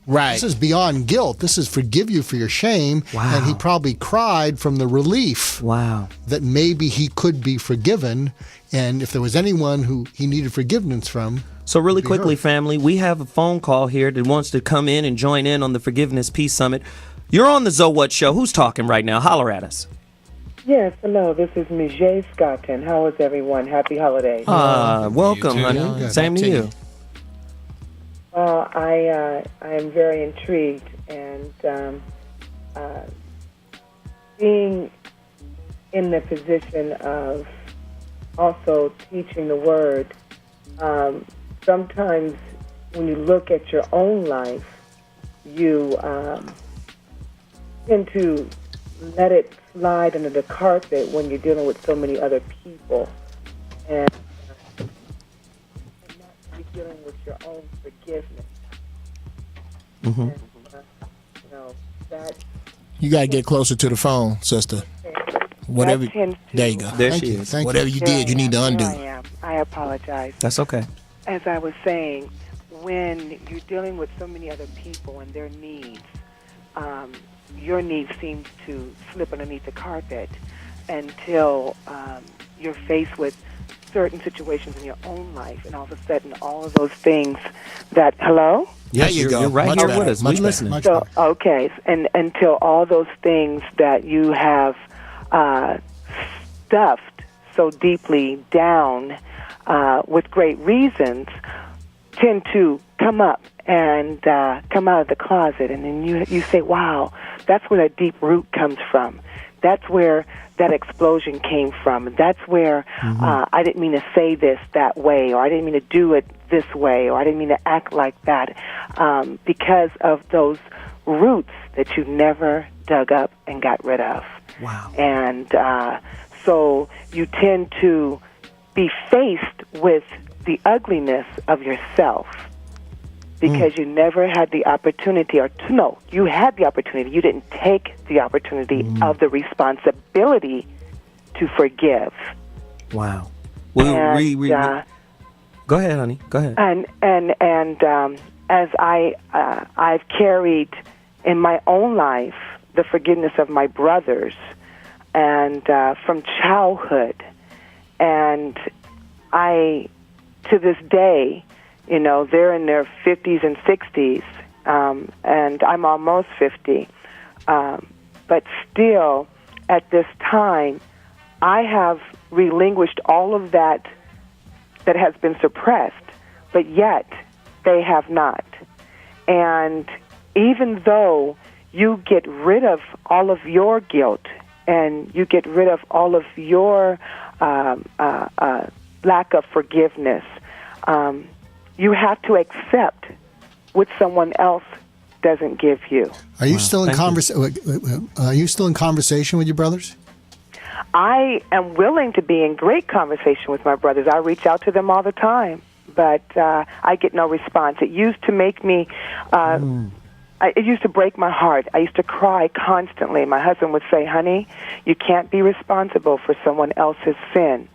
Right. This is beyond guilt. This is forgive you for your shame. Wow. And he probably cried from the relief Wow. that maybe he could be forgiven. And if there was anyone who he needed forgiveness from. So really be quickly, heard. family, we have a phone call here that wants to come in and join in on the Forgiveness Peace Summit. You're on the Zo What Show. Who's talking right now? Holler at us. Yes, hello. This is Mijay Scotton. How is everyone? Happy holidays. Welcome, You too. honey. Yeah. Same to Continue. you. Well, I am very intrigued, and being in the position of also teaching the Word, sometimes when you look at your own life, you tend to let it slide under the carpet when you're dealing with so many other people, and not be dealing with your own forgiveness. And, that You got to get closer to the phone, sister. Whatever. that tends to- There you go. There Thank she you. is. Thank Whatever you did, you need to undo. Here I am. I apologize. That's okay. As I was saying, when you're dealing with so many other people and their needs, your needs seem to slip underneath the carpet until you're faced with certain situations in your own life, and all of a sudden, all of those things that hello. There you go. You're right Much here better, with us. much We better. listening. Much So better. okay, and until all those things that you have stuffed so deeply down with great reasons tend to come up and come out of the closet, and then you say, "Wow, that's where that deep root comes from. That's where that explosion came from. That's where I didn't mean to say this that way, or I didn't mean to do it this way, or I didn't mean to act like that," because of those roots that you never dug up and got rid of. Wow. And so you tend to be faced with the ugliness of yourself because you never had the opportunity, you had the opportunity. You didn't take the opportunity of the responsibility to forgive. Wow. And, Go ahead, honey. Go ahead. And as I've carried in my own life the forgiveness of my brothers, and from childhood, and I, to this day, they're in their 50s and 60s, and I'm almost 50, but still, at this time, I have relinquished all of that has been suppressed, but yet they have not. And even though you get rid of all of your guilt and you get rid of all of your lack of forgiveness, you have to accept what someone else doesn't give you. Are you still in Thank Are you still in conversation with your brothers? I am willing to be in great conversation with my brothers. I reach out to them all the time, but I get no response. It used to make me, it used to break my heart. I used to cry constantly. My husband would say, "Honey, you can't be responsible for someone else's sin.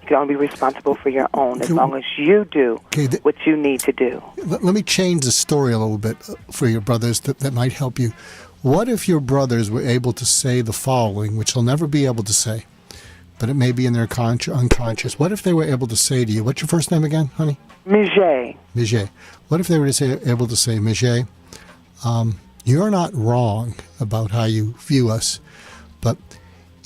You can only be responsible for your own as long as you do what you need to do." Let me change the story a little bit for your brothers that might help you. What if your brothers were able to say the following, which they'll never be able to say, but it may be in their unconscious. What if they were able to say to you, what's your first name again, honey? Mijay. Mijay. What if they were able to say, Mijay, you're not wrong about how you view us, but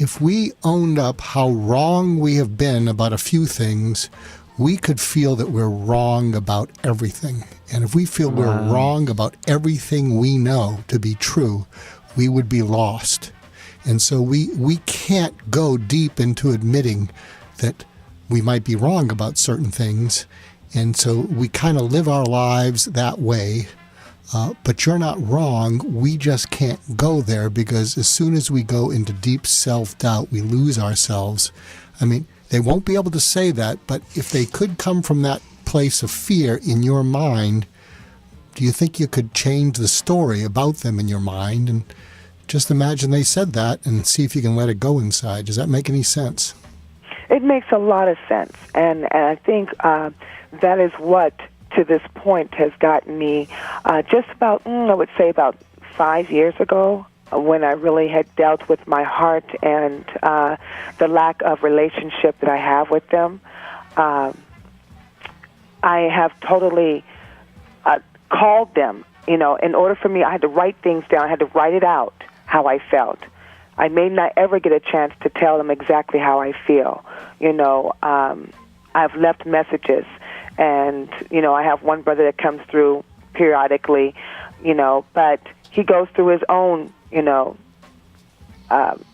if we owned up how wrong we have been about a few things, we could feel that we're wrong about everything. And if we feel we're wrong about everything we know to be true, we would be lost. And so we can't go deep into admitting that we might be wrong about certain things. And so we kind of live our lives that way. But you're not wrong. We just can't go there, because as soon as we go into deep self-doubt, we lose ourselves. I mean, they won't be able to say that, but if they could come from that place of fear in your mind, do you think you could change the story about them in your mind? And just imagine they said that and see if you can let it go inside. Does that make any sense? It makes a lot of sense, and I think that is what, to this point, has gotten me just about, I would say about 5 years ago, when I really had dealt with my heart and the lack of relationship that I have with them. I have totally called them. In order for me, I had to write things down. I had to write it out, how I felt. I may not ever get a chance to tell them exactly how I feel. I've left messages, and, I have one brother that comes through periodically, but he goes through his own,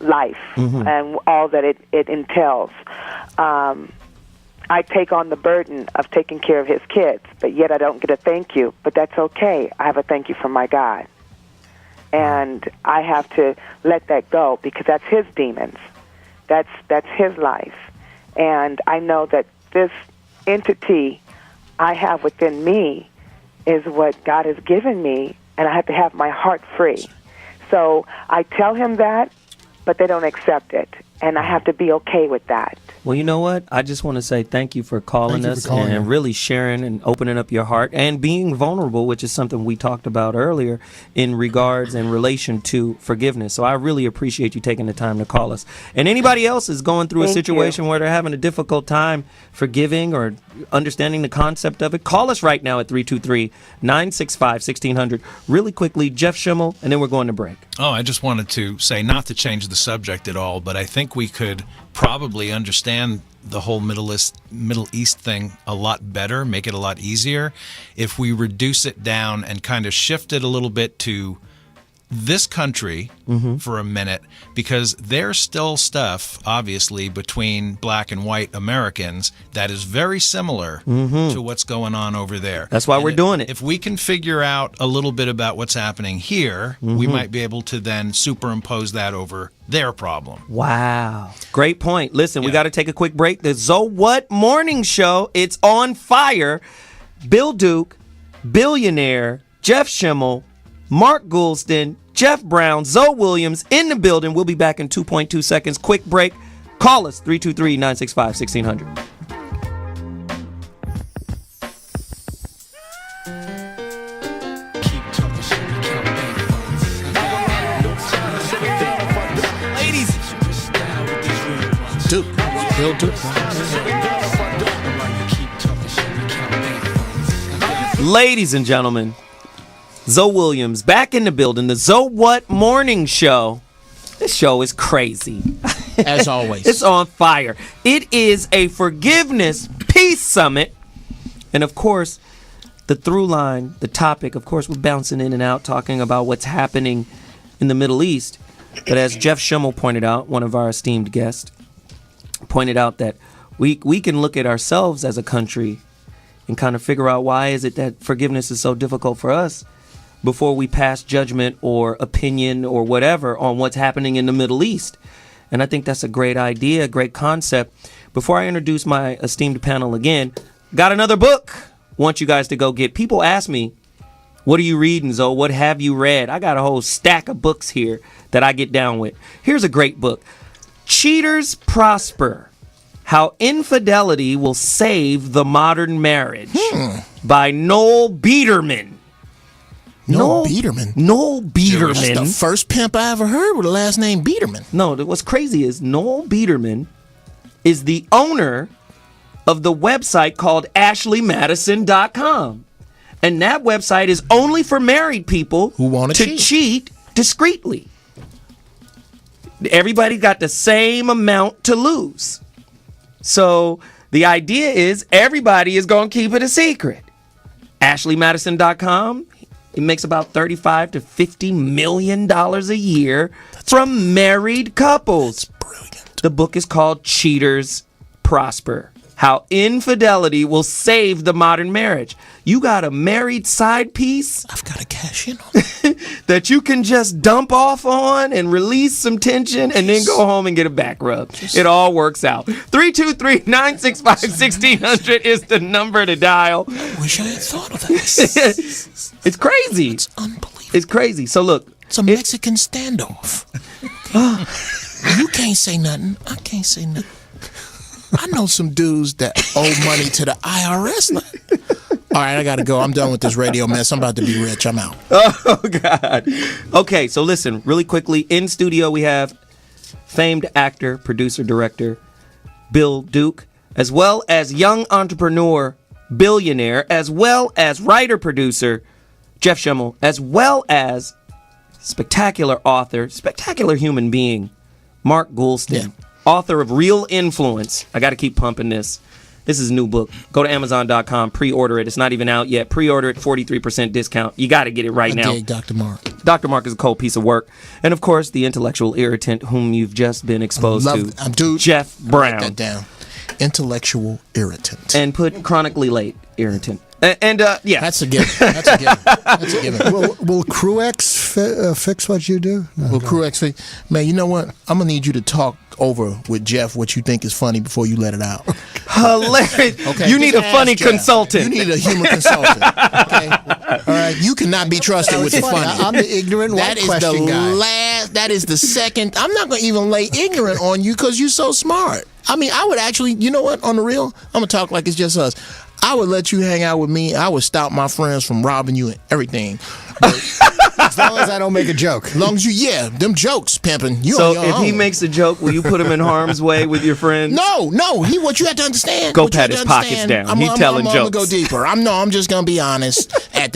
life and all that it entails. I take on the burden of taking care of his kids, but yet I don't get a thank you. But that's okay. I have a thank you from my God. And I have to let that go, because that's his demons. That's his life. And I know that this entity I have within me is what God has given me, and I have to have my heart free. So I tell him that, but they don't accept it, and I have to be okay with that. Well, you know what? I just want to say thank you for calling us and really sharing and opening up your heart and being vulnerable, which is something we talked about earlier in regards and relation to forgiveness. So I really appreciate you taking the time to call us. And anybody else is going through a situation where they're having a difficult time forgiving or understanding the concept of it, call us right now at 323-965-1600. Really quickly, Jeff Schimmel, and then we're going to break. Oh, I just wanted to say, not to change the subject at all, but I think we could probably understand the whole Middle East thing a lot better, make it a lot easier, if we reduce it down and kind of shift it a little bit to this country for a minute, because there's still stuff, obviously, between black and white Americans that is very similar to what's going on over there. That's why we're doing it. If we can figure out a little bit about what's happening here, we might be able to then superimpose that over their problem. Wow. Great point. Listen, we got to take a quick break. The So What Morning Show, it's on fire. Bill Duke, Billionaire, Jeff Schimmel, Mark Goulston, Jeff Brown, Zoe Williams in the building. We'll be back in 2.2 seconds. Quick break. Call us 323-965-1600. Bill Duke. Ladies and gentlemen, Zoe Williams back in the building. The Zoe What Morning Show. This show is crazy. As always. It's on fire. It is a forgiveness peace summit. And of course, the through line, the topic, of course, we're bouncing in and out talking about what's happening in the Middle East. But as Jeff Schimmel pointed out, one of our esteemed guests, pointed out that we can look at ourselves as a country and kind of figure out why is it that forgiveness is so difficult for us before we pass judgment or opinion or whatever on what's happening in the Middle East. And I think that's a great idea, a great concept. Before I introduce my esteemed panel again, got another book I want you guys to go get. People ask me, what are you reading, Zoe? What have you read? I got a whole stack of books here that I get down with. Here's a great book. Cheaters Prosper, How Infidelity Will Save the Modern Marriage by Noel Biederman. Noel Biederman? Noel Biederman. That's the first pimp I ever heard with the last name Biederman. No, what's crazy is Noel Biederman is the owner of the website called AshleyMadison.com. And that website is only for married people who want to cheat discreetly. Everybody got the same amount to lose. So the idea is everybody is going to keep it a secret. AshleyMadison.com, it makes about $35 to $50 million a year from married couples. Brilliant. The book is called Cheaters Prosper. How infidelity will save the modern marriage. You got a married side piece I've got to cash in on it. that you can just dump off on and release some tension and then go home and get a back rub. It all works out. 323-965-1600 is the number to dial. Wish I had thought of this. It's crazy. It's unbelievable. It's crazy. So look, It's a Mexican standoff. You can't say nothing. I can't say nothing. I know some dudes that owe money to the IRS. All right, I got to go. I'm done with this radio mess. I'm about to be rich. I'm out. oh God. Okay, so listen, really quickly. In studio, we have famed actor, producer, director, Bill Duke, as well as young entrepreneur, billionaire, as well as writer, producer, Jeff Schimmel, as well as spectacular author, spectacular human being, Mark Goulston. Yeah. Author of Real Influence. I got to keep pumping this. This is a new book. Go to Amazon.com, pre-order it. It's not even out yet. Pre-order it, 43% discount. You got to get it right now. I dig Dr. Mark. Dr. Mark is a cold piece of work. And of course, the intellectual irritant whom you've just been exposed to, Dude, Jeff Brown. Write that down. Intellectual irritant. And put chronically late irritant. And yeah. That's a given. That's a given. That's a given. Will Crew-X fix what you do? No, Well, Crew-X, man, you know what? I'm going to need you to talk over with Jeff what you think is funny before you let it out. Hilarious. Okay, You need a just funny ask Jeff. consultant. You need a human consultant. Okay? All right? You cannot be trusted with the funny. I'm the ignorant That white is question the guy. last. That is the second. I'm not going to even lay ignorant on you because you're so smart. I mean, I would actually, you know what? On the real, I'm going to talk like it's just us. I would let you hang out with me. I would stop my friends from robbing you and everything. As long as I don't make a joke. As long as you, them jokes, pimping. You So on your if he own. makes a joke, will you put him in harm's way with your friends? No. What you have to understand. Go what you pat have his to pockets understand, down. He telling I'm gonna jokes. go deeper. I'm just gonna be honest. at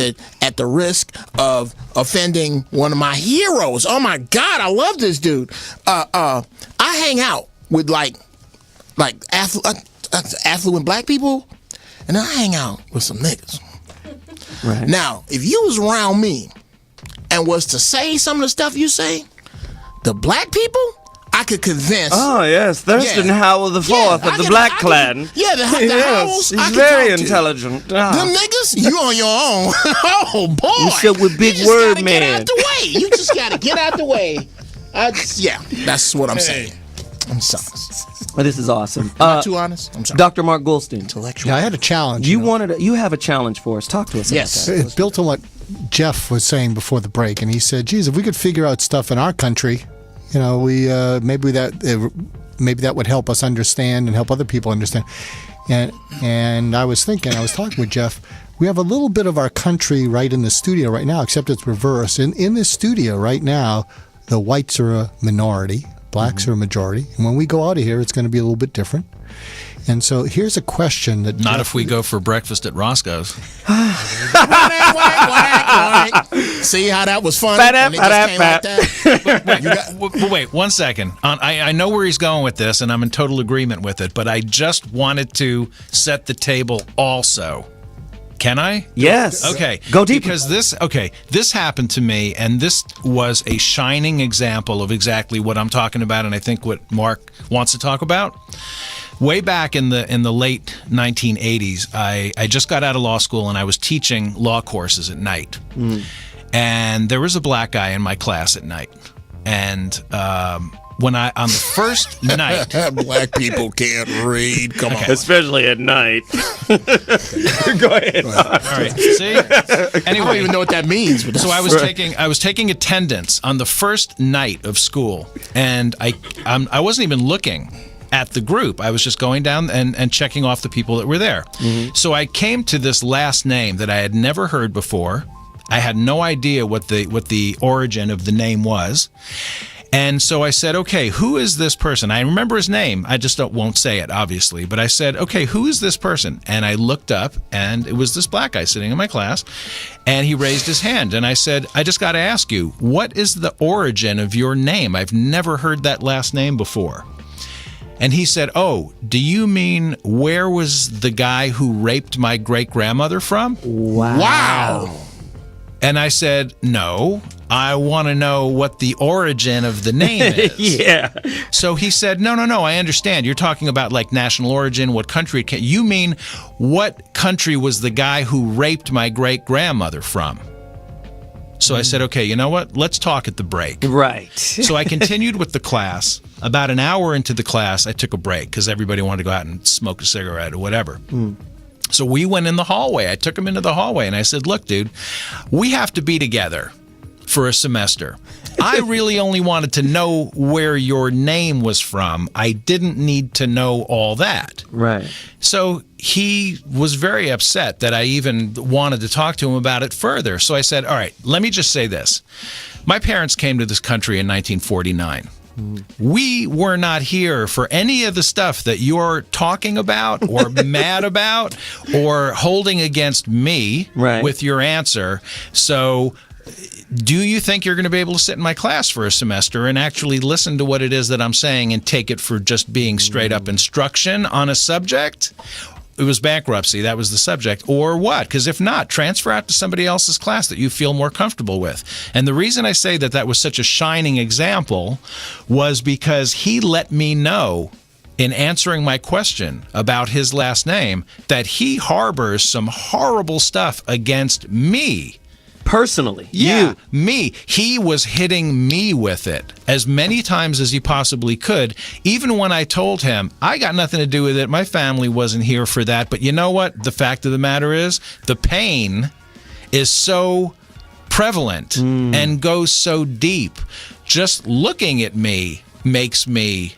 the risk of offending one of my heroes. Oh my God, I love this dude. I hang out with like affluent black people, and I hang out with some niggas. Right. Now, if you was around me and was to say some of the stuff you say, the black people, I could convince. Oh, yes. Thurston Yeah. Howell the Fourth of the Black Clan. Yeah, the Yes, Howells. I he's can very talk to. intelligent. Ah. Them niggas, you on your own. Oh boy, You sit with Big You just Word gotta Man. Get out the way. You just gotta get out the way. Yeah, that's what I'm saying. I'm sorry. Oh, this is awesome. Not too honest. I'm sorry. Dr. Mark Goulston, Intellectual. Yeah, I had a challenge. you know. you have a challenge for us. Talk to us Yes. about that. It's built on what Jeff was saying before the break, and he said, "Geez, if we could figure out stuff in our country, you know, we maybe that would help us understand and help other people understand." And I was thinking, I was talking with Jeff. We have a little bit of our country right in the studio right now, except it's reverse. In this studio right now, the whites are a minority, blacks are a majority, and when we go out of here, it's going to be a little bit different. And so here's a question that Not Jeff- if we go for breakfast at Roscoe's. See how that was fun? Ba-da, And it just came like ba-da, that? Wait 1 second. I know where he's going with this, and I'm in total agreement with it, but I just wanted to set the table also. Can I? Yes. Okay. Go deeper. Because this happened to me, and this was a shining example of exactly what I'm talking about, and I think what Mark wants to talk about. Way back in the late 1980s, I just got out of law school, and I was teaching law courses at night. And there was a black guy in my class at night. And when on the first night, Black people can't read. Come on. Especially at night. Go ahead. all right, see? I Anyway, don't even know what that means. But so I was taking attendance on the first night of school, and I wasn't even looking at the group. I was just going down and checking off the people that were there. So I came to this last name that I had never heard before. I had no idea what the origin of the name was. And so I said, okay, who is this person? I remember his name. I just won't say it, obviously. But I said, okay, who is this person? And I looked up, and it was this black guy sitting in my class, and he raised his hand. And I said, I just got to ask you, what is the origin of your name? I've never heard that last name before. And he said, oh, do you mean where was the guy who raped my great-grandmother from? Wow. And I said, no, I want to know what the origin of the name is. Yeah. So he said, no, I understand. You're talking about like national origin, what country it came. You mean what country was the guy who raped my great-grandmother from? So I said, okay, you know what? Let's talk at the break. Right. So I continued with the class. About an hour into the class, I took a break because everybody wanted to go out and smoke a cigarette or whatever. So we went in the hallway. I took him into the hallway and I said, look, dude, we have to be together for a semester. I really only wanted to know where your name was from. I didn't need to know all that. Right. So he was very upset that I even wanted to talk to him about it further. So I said, all right, let me just say this. My parents came to this country in 1949. We were not here for any of the stuff that you're talking about or mad about or holding against me with your answer. So do you think you're going to be able to sit in my class for a semester and actually listen to what it is that I'm saying and take it for just being straight up instruction on a subject? It was bankruptcy. That was the subject. Or what? Because if not, transfer out to somebody else's class that you feel more comfortable with. And the reason I say that was such a shining example was because he let me know in answering my question about his last name that he harbors some horrible stuff against me. Personally, yeah, me. He was hitting me with it as many times as he possibly could, even when I told him, I got nothing to do with it. My family wasn't here for that. But you know what? The fact of the matter is, the pain is so prevalent and goes so deep. Just looking at me makes me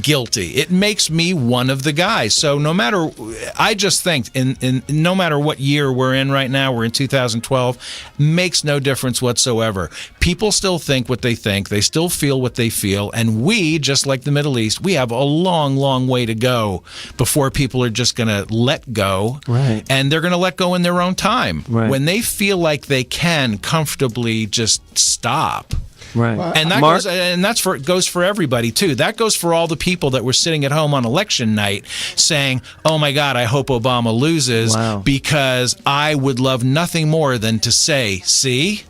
guilty. It makes me one of the guys. So no matter, I just think in no matter what year we're in right now, we're in 2012, makes no difference whatsoever. People still think what they think. They still feel what they feel. And we, just like the Middle East, we have a long, long way to go before people are just going to let go. Right. And they're going to let go in their own time. Right. When they feel like they can comfortably just stop. Right. And that goes for everybody too. That goes for all the people that were sitting at home on election night saying, "Oh my God, I hope Obama loses because I would love nothing more than to say, see,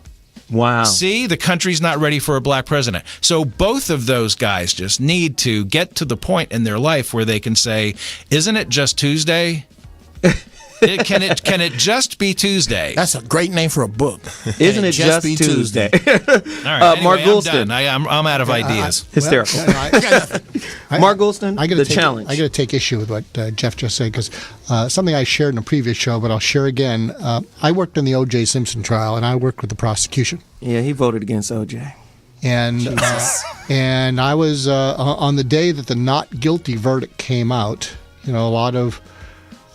the country's not ready for a black president." So both of those guys just need to get to the point in their life where they can say, "Isn't it just Tuesday?" Can it just be Tuesday? That's a great name for a book. Isn't it just be Tuesday? All right, anyway, Mark Goulston. I'm out of ideas. Hysterical. Mark Goulston, the challenge. I got to take issue with what Jeff just said because something I shared in a previous show, but I'll share again. I worked in the O.J. Simpson trial, and I worked with the prosecution. Yeah, he voted against O.J. And I was on the day that the not guilty verdict came out. You know, a lot of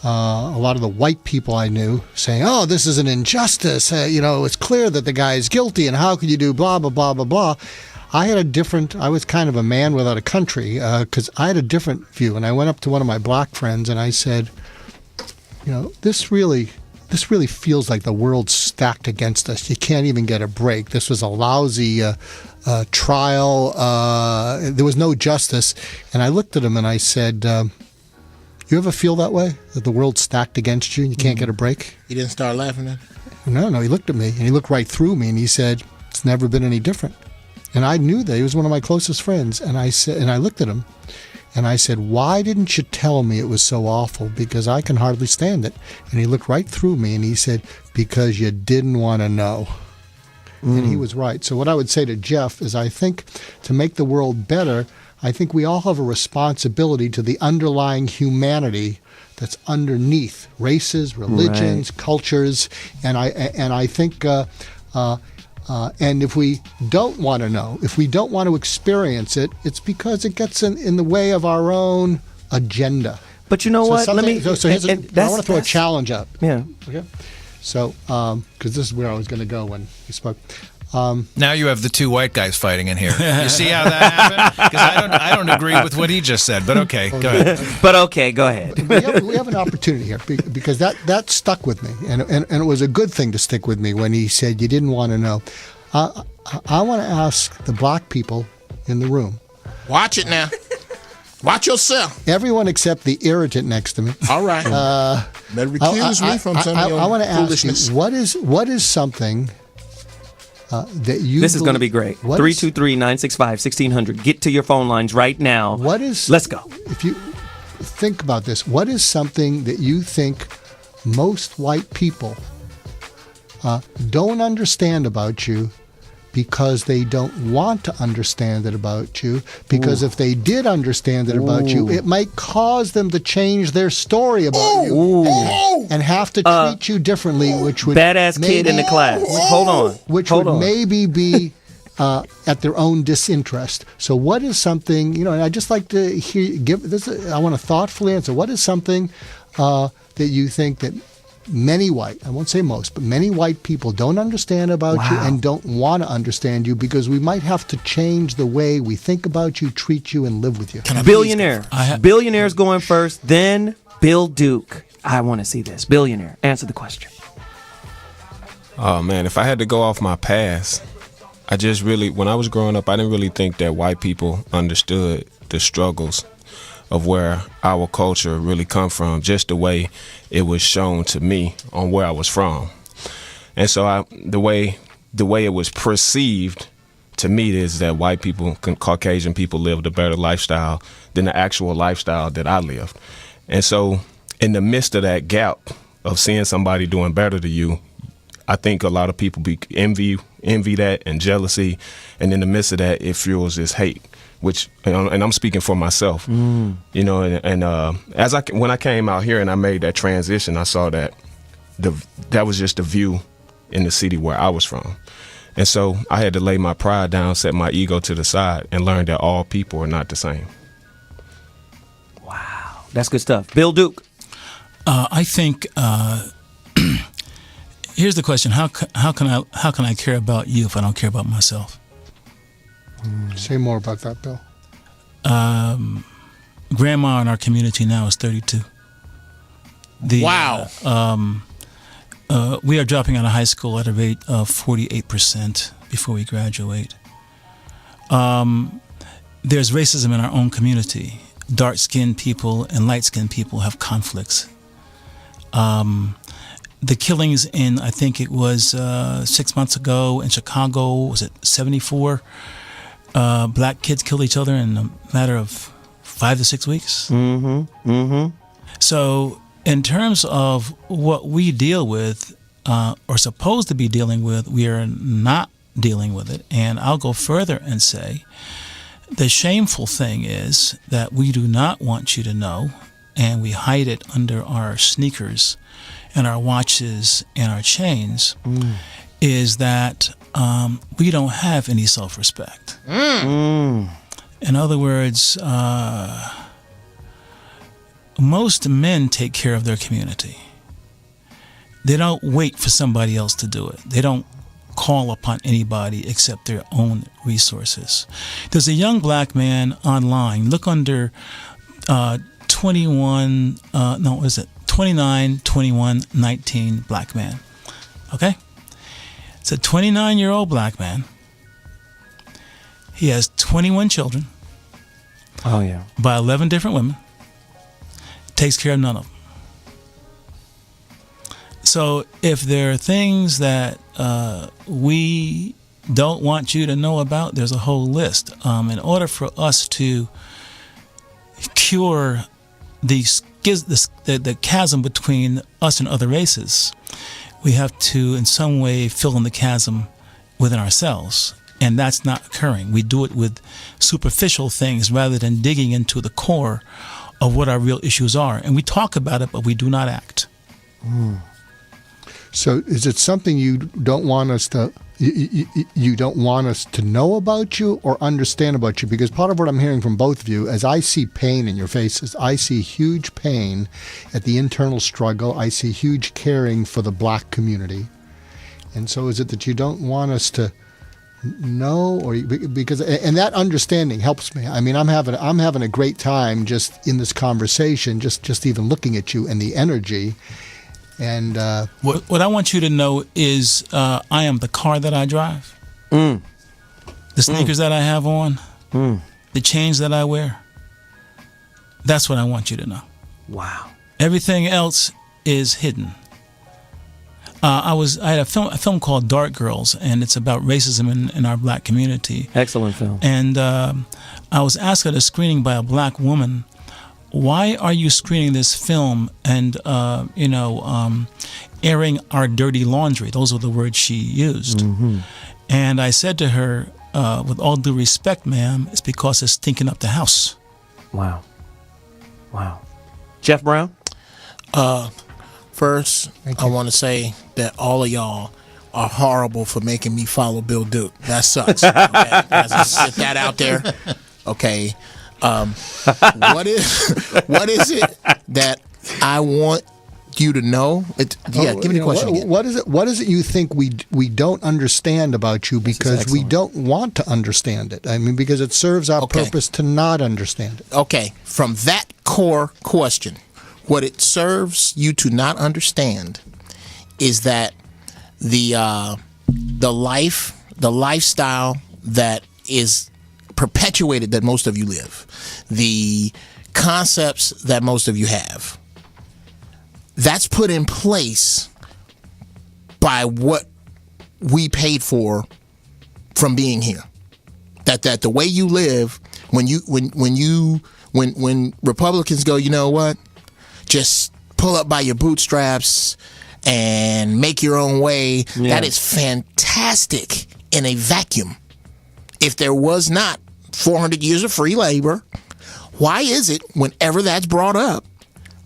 the white people I knew saying, "Oh, this is an injustice. It's clear that the guy is guilty, and how could you do blah, blah, blah, blah, blah." I was kind of a man without a country because I had a different view. And I went up to one of my black friends and I said, this really feels like the world's stacked against us. You can't even get a break. This was a lousy trial. There was no justice. And I looked at him and I said, you ever feel that way? That the world's stacked against you and you can't get a break? You didn't start laughing then? No, he looked at me and he looked right through me and he said, "It's never been any different." And I knew that. He was one of my closest friends. And I looked at him and I said, "Why didn't you tell me it was so awful? Because I can hardly stand it." And he looked right through me and he said, "Because you didn't want to know." And he was right. So what I would say to Jeff is I think to make the world better, I think we all have a responsibility to the underlying humanity that's underneath races, religions, cultures, and I think and if we don't want to know, if we don't want to experience it, it's because it gets in the way of our own agenda. But you know what? I want to throw a challenge up. Yeah. Okay. So, because this is where I was going to go when you spoke. Now you have the two white guys fighting in here. You see how that happened? Because I don't agree with what he just said, but okay, go ahead. But okay, go ahead. we have an opportunity here because that stuck with me, and it was a good thing to stick with me when he said you didn't want to know. I want to ask the black people in the room. Watch it now. Watch yourself. Everyone except the irritant next to me. All right. Better recuse me from some of your I want to ask foolishness. you, what is something that you This is going to be great. what is- 323-965-1600. Get to your phone lines right now. What is? Let's go. If you think about this, what is something that you think most white people don't understand about you because they don't want to understand it about you? Because if they did understand it about you, it might cause them to change their story about you and have to treat you differently, which would Badass kid in the class. Hold on. which Hold would on. maybe be at their own disinterest. So, what is something, and I just like to give this. I want a thoughtful answer. What is something that you think that many white, I won't say most, but many white people don't understand about you and don't want to understand you because we might have to change the way we think about you, treat you, and live with you? Billionaire. Billionaire's going first, then Bill Duke. I want to see this. Billionaire. Answer the question. Oh man, if I had to go off my past, I just really, when I was growing up, I didn't really think that white people understood the struggles of where our culture really come from, just the way it was shown to me on where I was from. And so the way it was perceived to me is that white people, Caucasian people, lived a better lifestyle than the actual lifestyle that I lived. And so in the midst of that gap of seeing somebody doing better to you, I think a lot of people envy that and jealousy, and in the midst of that, it fuels this hate. Which, and I'm speaking for myself, when I came out here and I made that transition, I saw that that was just the view in the city where I was from, and so I had to lay my pride down, set my ego to the side, and learn that all people are not the same. Wow. That's good stuff. Bill Duke. I think here's the question: How can I care about you if I don't care about myself? Say more about that, Bill. Grandma in our community now is 32. Wow. We are dropping out of high school at a rate of 48% before we graduate. There's racism in our own community. Dark-skinned people and light-skinned people have conflicts. The killings in, I think it was 6 months ago in Chicago, was it 74? Black kids killed each other in a matter of 5 to 6 weeks. So in terms of what we deal with, or supposed to be dealing with, we are not dealing with it. And I'll go further and say the shameful thing is that we do not want you to know, and we hide it under our sneakers and our watches and our chains, is that we don't have any self-respect. In other words, most men take care of their community. They don't wait for somebody else to do it. They don't call upon anybody except their own resources. There's a young black man online. Look under 29, 21, 19 black man. Okay? It's a 29-year-old black man. He has 21 children. Oh, yeah. By 11 different women. Takes care of none of them. So if there are things that we don't want you to know about, there's a whole list. In order for us to cure the chasm between us and other races, we have to in some way fill in the chasm within ourselves. And that's not occurring. We do it with superficial things rather than digging into the core of what our real issues are. And we talk about it, but we do not act. So is it something you don't want us to you don't want us to know about you or understand about you? Because part of what I'm hearing from both of you, as I see pain in your faces, I see huge pain at the internal struggle. I see huge caring for the black community. And so is it that you don't want us to no, or because and that understanding helps me. I mean, I'm having a great time just in this conversation, just even looking at you and the energy. And what I want you to know is I am the car that I drive, the sneakers that I have on, the chains that I wear. That's what I want you to know. Wow. Everything else is hidden. I had a film called Dark Girls, and it's about racism in our black community. Excellent film. And I was asked at a screening by a black woman, why are you screening this film and, airing our dirty laundry? Those were the words she used. Mm-hmm. And I said to her, with all due respect, ma'am, it's because it's stinking up the house. Wow. Jeff Brown? First, I want to say that all of y'all are horrible for making me follow Bill Duke. That sucks. Okay? Guys, get that out there. Okay. What is it that I want you to know? Give me the question again. What is it you think we don't understand about you because we don't want to understand it? I mean, because it serves our purpose to not understand it. Okay. From that core question, what it serves you to not understand is that the lifestyle that is perpetuated that most of you live, the concepts that most of you have, that's put in place by what we paid for from being here. That the way you live, when Republicans go, you know what? Just pull up by your bootstraps and make your own way. Yeah. That is fantastic in a vacuum. If there was not 400 years of free labor, why is it whenever that's brought up,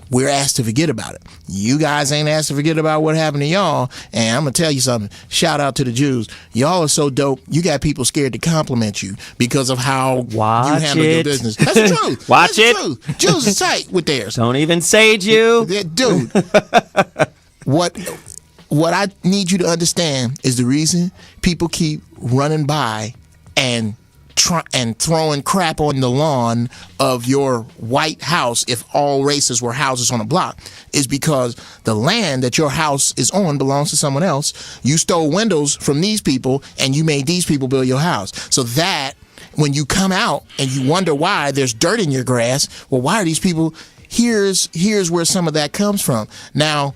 we're asked to forget about it? You guys ain't asked to forget about what happened to y'all. And I'm going to tell you something. Shout out to the Jews. Y'all are so dope. You got people scared to compliment you because of how you handle your business. That's the truth. Watch That's it. The truth. Jews is tight with theirs. Don't even say Jew. Dude. What I need you to understand is the reason people keep running by and throwing crap on the lawn of your white house, if all races were houses on a block, is because the land that your house is on belongs to someone else. You stole windows from these people and you made these people build your house. So that when you come out and you wonder why there's dirt in your grass, well, why are these people? Here's where some of that comes from. Now,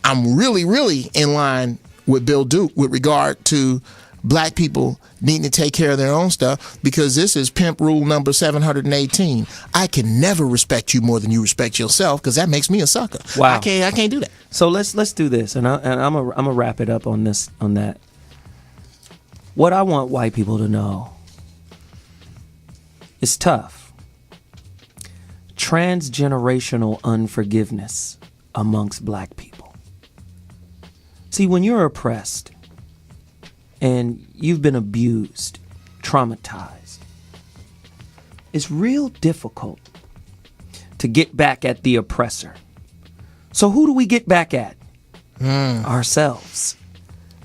I'm really, really in line with Bill Duke with regard to black people needing to take care of their own stuff, because this is pimp rule number 718. I can never respect you more than you respect yourself, because that makes me a sucker. Wow. I can't do that. So let's do this, and I'm a wrap it up on that. What I want white people to know is tough. Transgenerational unforgiveness amongst black people. See, when you're oppressed and you've been abused, traumatized, it's real difficult to get back at the oppressor. So who do we get back at? Ourselves.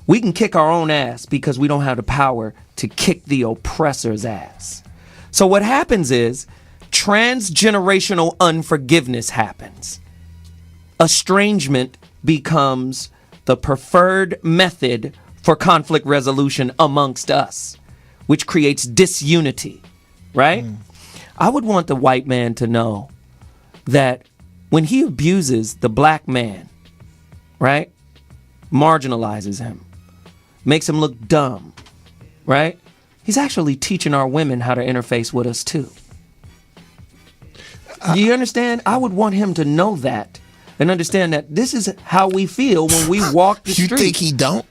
We can kick our own ass because we don't have the power to kick the oppressor's ass. So what happens is transgenerational unforgiveness happens. Estrangement becomes the preferred method for conflict resolution amongst us, which creates disunity, right? I would want the white man to know that when he abuses the black man, right, marginalizes him, makes him look dumb, right, he's actually teaching our women how to interface with us too. Do you understand? I would want him to know that and understand that this is how we feel when we walk the street. You think he don't?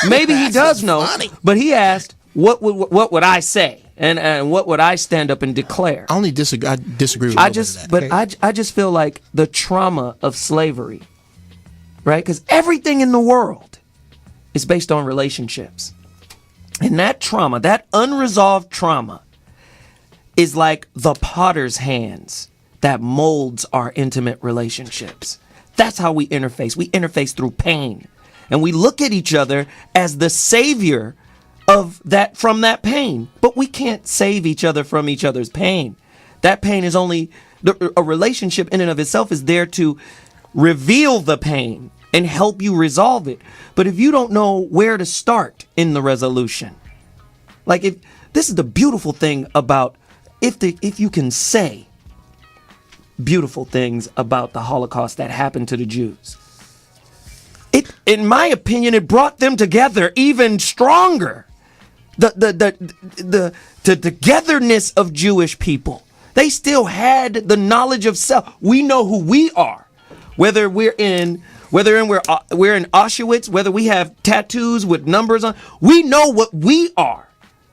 Maybe he does know, funny. but he asked, what would I say? And what would I stand up and declare? I only disagree. I disagree with that. I just feel like the trauma of slavery, right? Because everything in the world is based on relationships. And that trauma, that unresolved trauma, is like the potter's hands that molds our intimate relationships. That's how we interface. We interface through pain. And we look at each other as the savior of that from that pain. But we can't save each other from each other's pain. That pain is only a relationship in and of itself is there to reveal the pain and help you resolve it. But if you don't know where to start in the resolution, like if this is the beautiful thing about if you can say beautiful things about the Holocaust that happened to the Jews. In my opinion, it brought them together even stronger. The togetherness of Jewish people. They still had the knowledge of self. We know who we are, whether we're in Auschwitz, whether we have tattoos with numbers on. We know what we are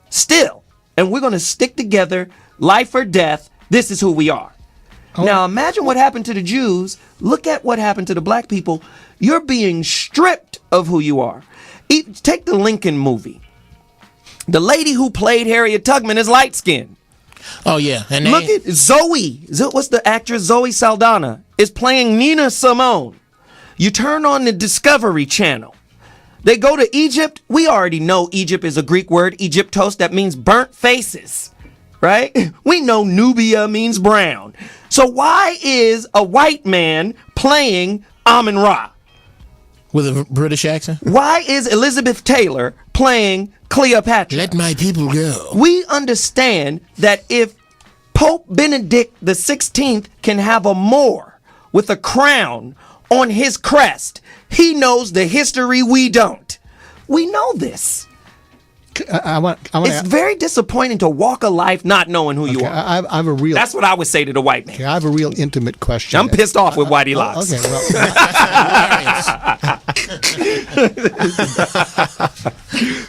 still, and we're going to stick together, life or death. This is who we are. Now imagine what happened to the Jews. Look at what happened to the black people. You're being stripped of who you are. Take the Lincoln movie. The lady who played Harriet Tubman is light-skinned. Oh, yeah. And look at Zoe. What's the actress? Zoe Saldana is playing Nina Simone. You turn on the Discovery Channel. They go to Egypt. We already know Egypt is a Greek word, Egyptos, that means burnt faces. Right? We know Nubia means brown. So why is a white man playing Amun-Ra? With a British accent? Why is Elizabeth Taylor playing Cleopatra? Let my people go. We understand that if Pope Benedict XVI can have a Moor with a crown on his crest, he knows the history we don't. We know this. It's very disappointing to walk a life not knowing who you are. I have a real. That's what I would say to the white man. Okay, I have a real intimate question. I'm pissed off with Whitey Locks. Okay, well,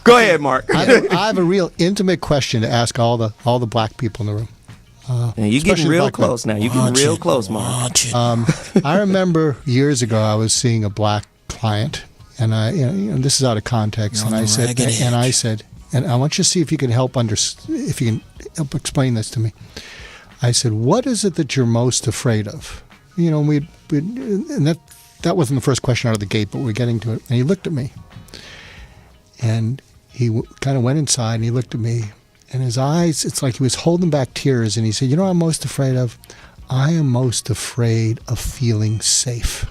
go ahead, Mark. I have a real intimate question to ask all the black people in the room. You're getting real close now. You're getting real close, Mark. I remember years ago I was seeing a black client, and this is out of context, and I said, and I want you to see if you can help explain this to me. I said, what is it that you're most afraid of? And that wasn't the first question out of the gate, but we're getting to it. And he looked at me, and he kind of went inside, and he looked at me, and his eyes, it's like he was holding back tears, and he said, you know what I'm most afraid of? I am most afraid of feeling safe.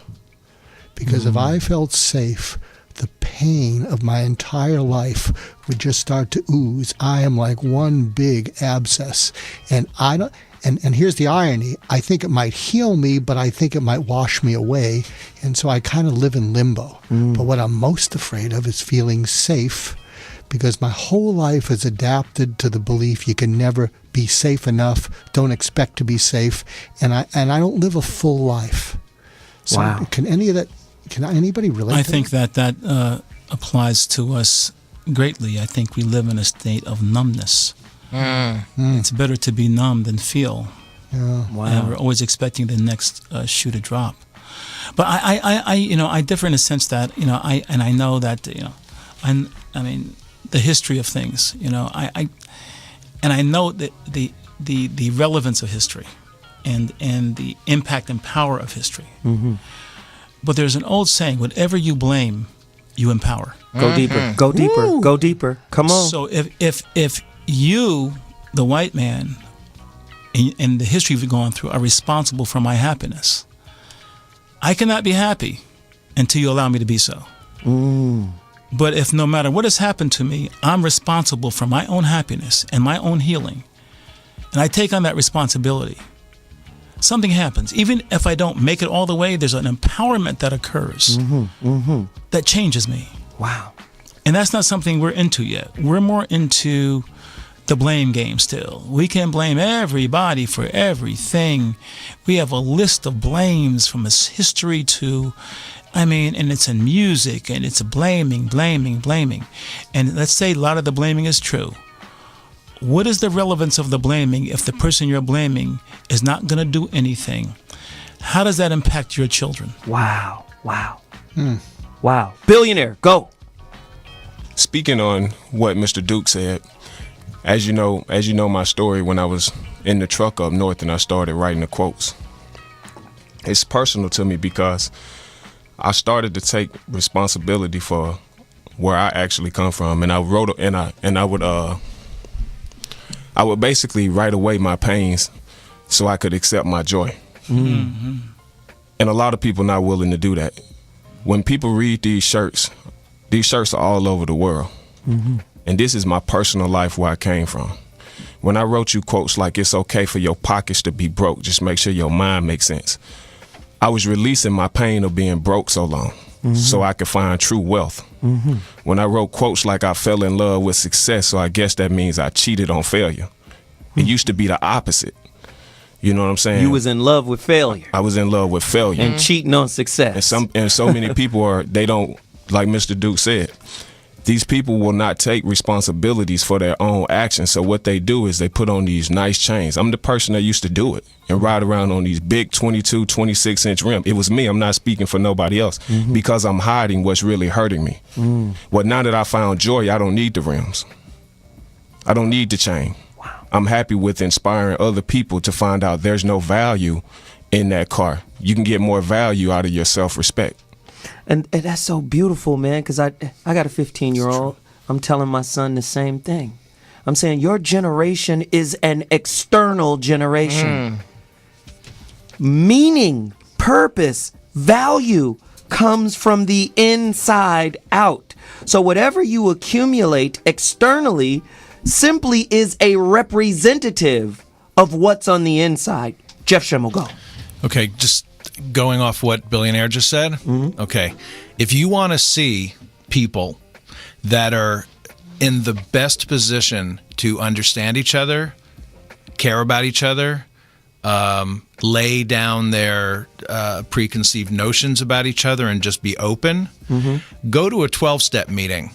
Because if I felt safe, the pain of my entire life would just start to ooze. I am like one big abscess. And and here's the irony. I think it might heal me, but I think it might wash me away. And so I kind of live in limbo. But what I'm most afraid of is feeling safe, because my whole life is adapted to the belief you can never be safe enough, don't expect to be safe, and I don't live a full life. So wow. Can anybody relate? I think that applies to us greatly. I think we live in a state of numbness. It's better to be numb than feel. Yeah. Wow. And we're always expecting the next shoe to drop. But I differ in a sense that I know that I mean the history of things. I know that the relevance of history, and the impact and power of history. Mm-hmm. But there's an old saying: whatever you blame, you empower. Go deeper. Go deeper. Woo. Go deeper. Come on. So if you, the white man, in the history we've gone through, are responsible for my happiness, I cannot be happy until you allow me to be so. But if no matter what has happened to me, I'm responsible for my own happiness and my own healing, and I take on that responsibility, something happens. Even if I don't make it all the way, there's an empowerment that occurs that changes me. Wow. And that's not something we're into yet. We're more into the blame game still. We can blame everybody for everything. We have a list of blames from its history to, and it's in music, and it's blaming. And let's say a lot of the blaming is true. What is the relevance of the blaming if the person you're blaming is not going to do anything? How does that impact your children? Wow. Wow. Billionaire, go. Speaking on what Mr. Duke said, as you know my story, when I was in the truck up north and I started writing the quotes, it's personal to me because I started to take responsibility for where I actually come from, and I wrote and I would basically write away my pains so I could accept my joy. Mm-hmm. And a lot of people not willing to do that. When people read these shirts are all over the world. Mm-hmm. And this is my personal life where I came from. When I wrote you quotes like, it's okay for your pockets to be broke, just make sure your mind makes sense, I was releasing my pain of being broke so long, so I could find true wealth. Mm-hmm. When I wrote quotes like, I fell in love with success, so I guess that means I cheated on failure. It used to be the opposite. You know what I'm saying? You was in love with failure. I was in love with failure. And cheating on success. And so many people they don't, like Mr. Duke said, these people will not take responsibilities for their own actions. So what they do is they put on these nice chains. I'm the person that used to do it and ride around on these big 22, 26-inch rims. It was me. I'm not speaking for nobody else, because I'm hiding what's really hurting me. Well, now that I found joy, I don't need the rims. I don't need the chain. Wow. I'm happy with inspiring other people to find out there's no value in that car. You can get more value out of your self-respect. And that's so beautiful, man, because I got a 15-year-old. I'm telling my son the same thing. I'm saying your generation is an external generation. Meaning, purpose, value comes from the inside out. So whatever you accumulate externally simply is a representative of what's on the inside. Jeff Schimmel, go. Okay, just going off what Billionaire just said. Mm-hmm. Okay, if you want to see people that are in the best position to understand each other, care about each other, lay down their preconceived notions about each other and just be open, go to a 12-step meeting.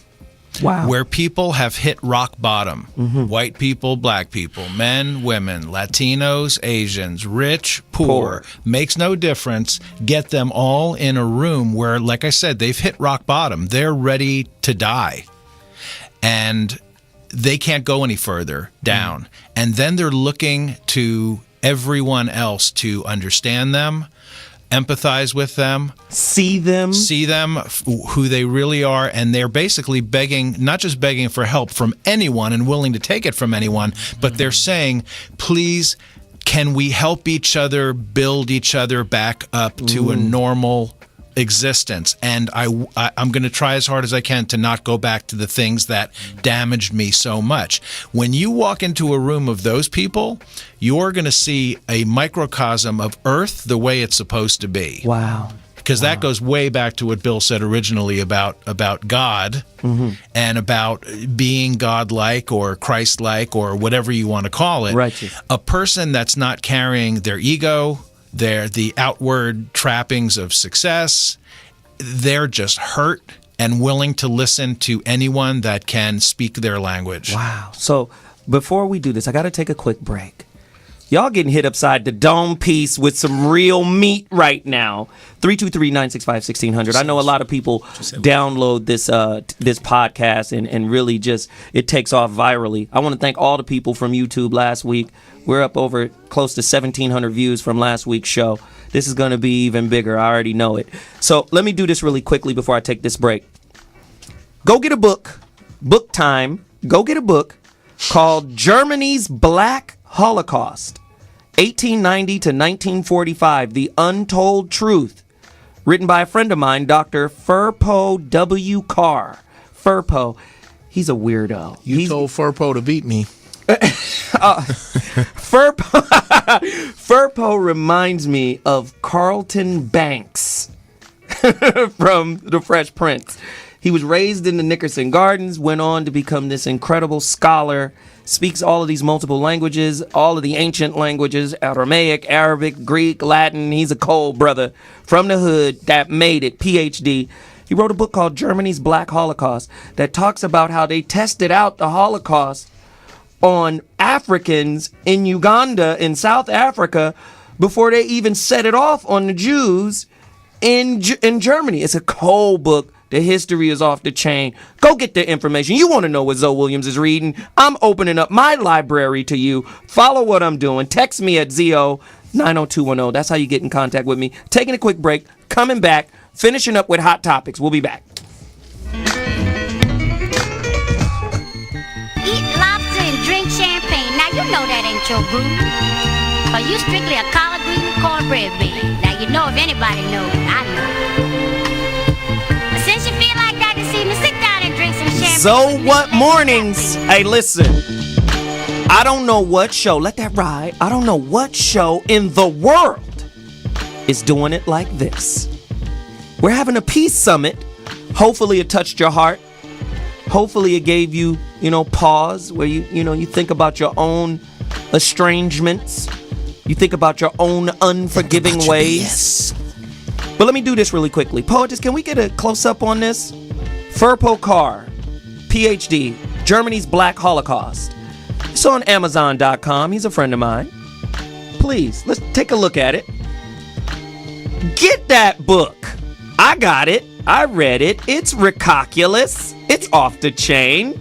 Wow. Where people have hit rock bottom. White people, black people, men, women, Latinos, Asians, rich, poor, makes no difference. Get them all in a room where, like I said, they've hit rock bottom. They're ready to die. And they can't go any further down. And then they're looking to everyone else to understand them, empathize with them, see them who they really are, and they're basically begging, not just begging for help from anyone and willing to take it from anyone, but they're saying, please, can we help each other build each other back up to a normal existence? And I'm going to try as hard as I can to not go back to the things that damaged me so much. When you walk into a room of those people, you're going to see a microcosm of Earth the way it's supposed to be. Wow. Because that goes way back to what Bill said originally about God and about being God-like or Christ-like or whatever you want to call it. Right. A person that's not carrying their ego, the outward trappings of success, they're just hurt and willing to listen to anyone that can speak their language. Wow. So before we do this, I got to take a quick break. Y'all getting hit upside the dome piece with some real meat right now. 323-965-1600. I know a lot of people download this this podcast and really just, it takes off virally. I want to thank all the people from YouTube last week. We're up over close to 1,700 views from last week's show. This is going to be even bigger. I already know it. So let me do this really quickly before I take this break. Go get a book. Book time. Go get a book called Germany's Black Holocaust, 1890 to 1945, The Untold Truth, written by a friend of mine, Dr. Furpo W. Carr. Furpo, he's a weirdo. You told Furpo to beat me. Furpo reminds me of Carlton Banks from The Fresh Prince. He was raised in the Nickerson Gardens, went on to become this incredible scholar, speaks all of these multiple languages, all of the ancient languages, Aramaic, Arabic, Greek, Latin. He's a cold brother from the hood that made it, PhD. He wrote a book called Germany's Black Holocaust that talks about how they tested out the Holocaust on Africans in Uganda, in South Africa, before they even set it off on the Jews in Germany. It's a cold book. The history is off the chain. Go get the information. You want to know what Zoe Williams is reading? I'm opening up my library to you. Follow what I'm doing. Text me at ZO 90210. That's how you get in contact with me. Taking a quick break. Coming back. Finishing up with Hot Topics. We'll be back. know that ain't your groove. Cause you strictly a collard green cornbread baby. Now you know if anybody knows, I know. But since you feel like that this evening, sit down and drink some champagne. So what mornings? Hey, listen. I don't know what show, let that ride. I don't know what show in the world is doing it like this. We're having a peace summit. Hopefully it touched your heart. Hopefully it gave you, pause where you think about your own estrangements. You think about your own unforgiving ways. But let me do this really quickly. Poetess, can we get a close-up on this? Furpo Carr, PhD, Germany's Black Holocaust. It's on Amazon.com. He's a friend of mine. Please, let's take a look at it. Get that book. I got it. I read it. It's ridiculous. It's off the chain.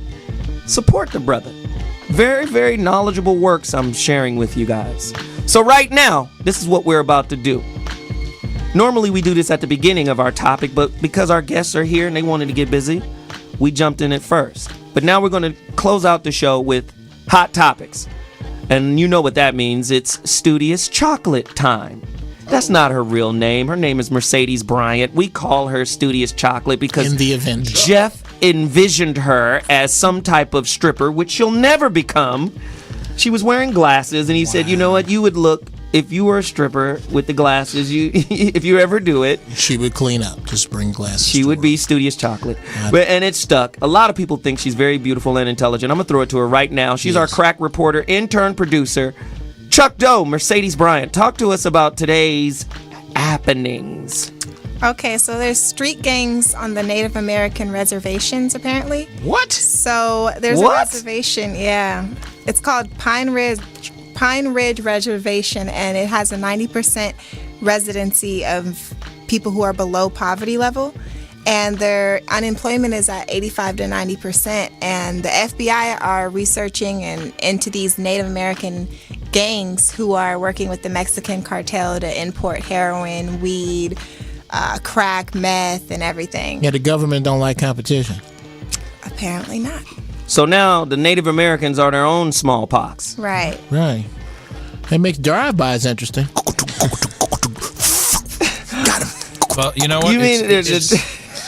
Support the brother. Very, very knowledgeable works I'm sharing with you guys. So right now, this is what we're about to do. Normally we do this at the beginning of our topic, but because our guests are here and they wanted to get busy, we jumped in it first. But now we're going to close out the show with Hot Topics. And you know what that means. It's Studious Chocolate time. That's not her real name. Her name is Mercedes Bryant. We call her Studious Chocolate because in the event Jeff envisioned her as some type of stripper, which she'll never become. She was wearing glasses, and he said, you know what, you would look, if you were a stripper with the glasses, if you ever do it. She would clean up, just bring glasses. She would be Studious Chocolate. And it stuck. A lot of people think she's very beautiful and intelligent. I'm going to throw it to her right now. She's our crack reporter, intern producer, Chuck Doe, Mercedes Bryant. Talk to us about today's happenings. Okay, so there's street gangs on the Native American reservations, apparently. What? So there's a reservation, yeah. It's called Pine Ridge Reservation, and it has a 90% residency of people who are below poverty level, and their unemployment is at 85 to 90%. And the FBI are researching into these Native American gangs who are working with the Mexican cartel to import heroin, weed, crack, meth, and everything. Yeah, the government don't like competition. Apparently not. So now the Native Americans are their own smallpox. Right. Right. It makes drive-bys interesting. Got him. Well, you know what? You mean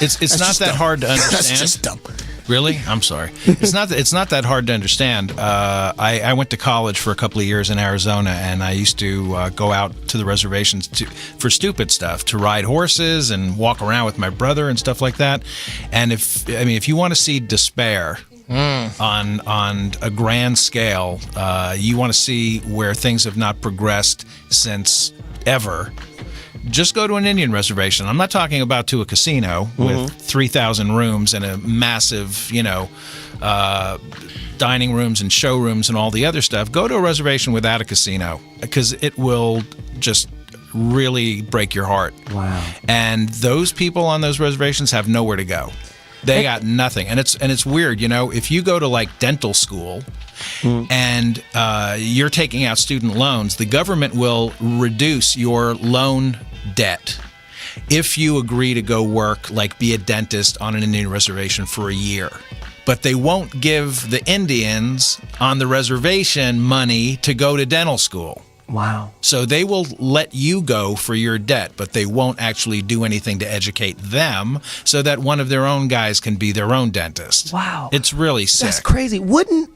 it's not that hard to understand. That's just dumb. Really? I'm sorry. It's not that hard to understand. I went to college for a couple of years in Arizona, and I used to go out to the reservations for stupid stuff, to ride horses and walk around with my brother and stuff like that. And if you want to see despair on a grand scale, you want to see where things have not progressed since ever. Just go to an Indian reservation. I'm not talking about to a casino with 3,000 rooms and a massive, dining rooms and showrooms and all the other stuff. Go to a reservation without a casino, because it will just really break your heart. Wow. And those people on those reservations have nowhere to go. They got nothing. And it's weird, if you go to like dental school and you're taking out student loans, the government will reduce your loan debt if you agree to go work, like be a dentist on an Indian reservation for a year. But they won't give the Indians on the reservation money to go to dental school. Wow. So they will let you go for your debt, but they won't actually do anything to educate them so that one of their own guys can be their own dentist. Wow. It's really sick. That's crazy. Wouldn't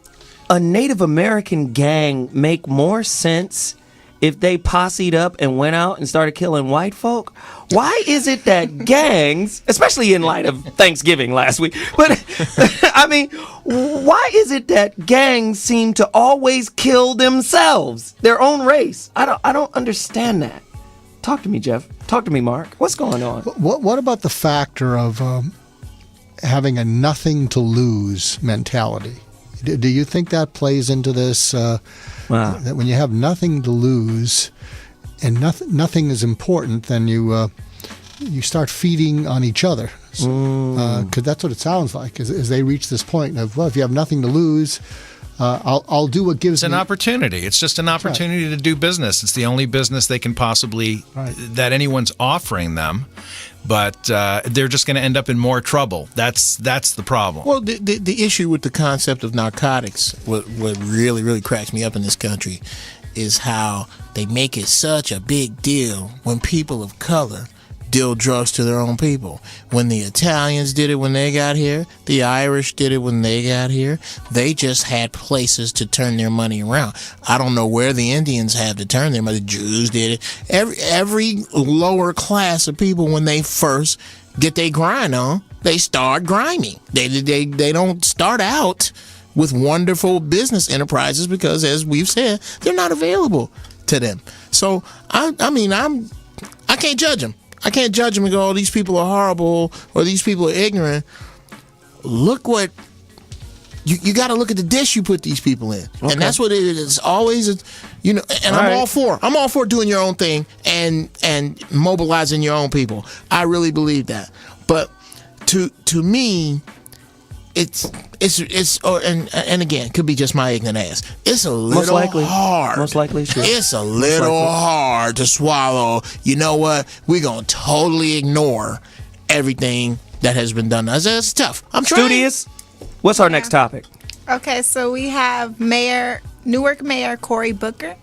a Native American gang make more sense if they posseed up and went out and started killing white folk? Why is it that gangs, especially in light of Thanksgiving last week, but I mean, why is it that gangs seem to always kill themselves, their own race? I don't understand that. Talk to me, Jeff. Talk to me, Mark. What's going on? What about the factor of having a nothing to lose mentality? Do you think that plays into this? Wow. That when you have nothing to lose and nothing is important, then you start feeding on each other. Because that's what it sounds like. As they reach this point of, well, if you have nothing to lose, I'll do what gives It's an me opportunity. It's just an opportunity to do business. It's the only business they can possibly that anyone's offering them, but they're just going to end up in more trouble. That's the problem. Well, the issue with the concept of narcotics, what really cracks me up in this country, is how they make it such a big deal when people of color deal drugs to their own people. When the Italians did it when they got here, the Irish did it when they got here, they just had places to turn their money around. I don't know where the Indians have to turn their money. The Jews did it. Every lower class of people, when they first get their grind on, they start grinding. They don't start out with wonderful business enterprises because, as we've said, they're not available to them. So I can't judge them. I can't judge them and go, oh, these people are horrible or these people are ignorant. Look what you got to look at the dish you put these people in, and that's what it is. It's always, And I'm all for doing your own thing and mobilizing your own people. I really believe that. But to me, it's and again, could be just my ignorant ass. It's a little hard. Most likely, sure. It's a little hard to swallow. You know what? We're gonna totally ignore everything that has been done. It's tough. I'm trying. Studious. What's our next topic? Okay, so we have Newark Mayor Cory Booker.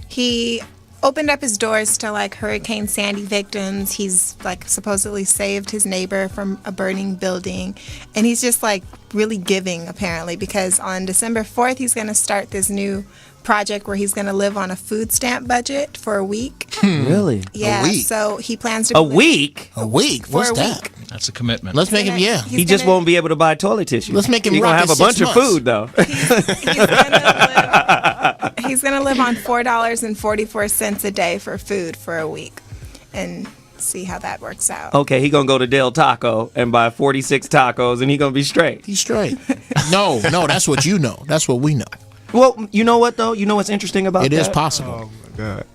He opened up his doors to Hurricane Sandy victims. He's supposedly saved his neighbor from a burning building, and he's just really giving, apparently, because on December 4th he's going to start this new project where he's going to live on a food stamp budget for a week. Really? Yeah. A week? So he plans to A week? What's that? That's a commitment. Let's make him. Yeah. He just won't be able to buy toilet tissue. Let's make him. He's gonna have a bunch of food though. He's gonna live on $4.44 a day for food for a week, and see how that works out. Okay, he gonna go to Del Taco and buy 46 tacos, and he gonna be straight. He's straight. No, that's what you know. That's what we know. Well, you know what though? You know what's interesting about It that? is possible. Oh my God.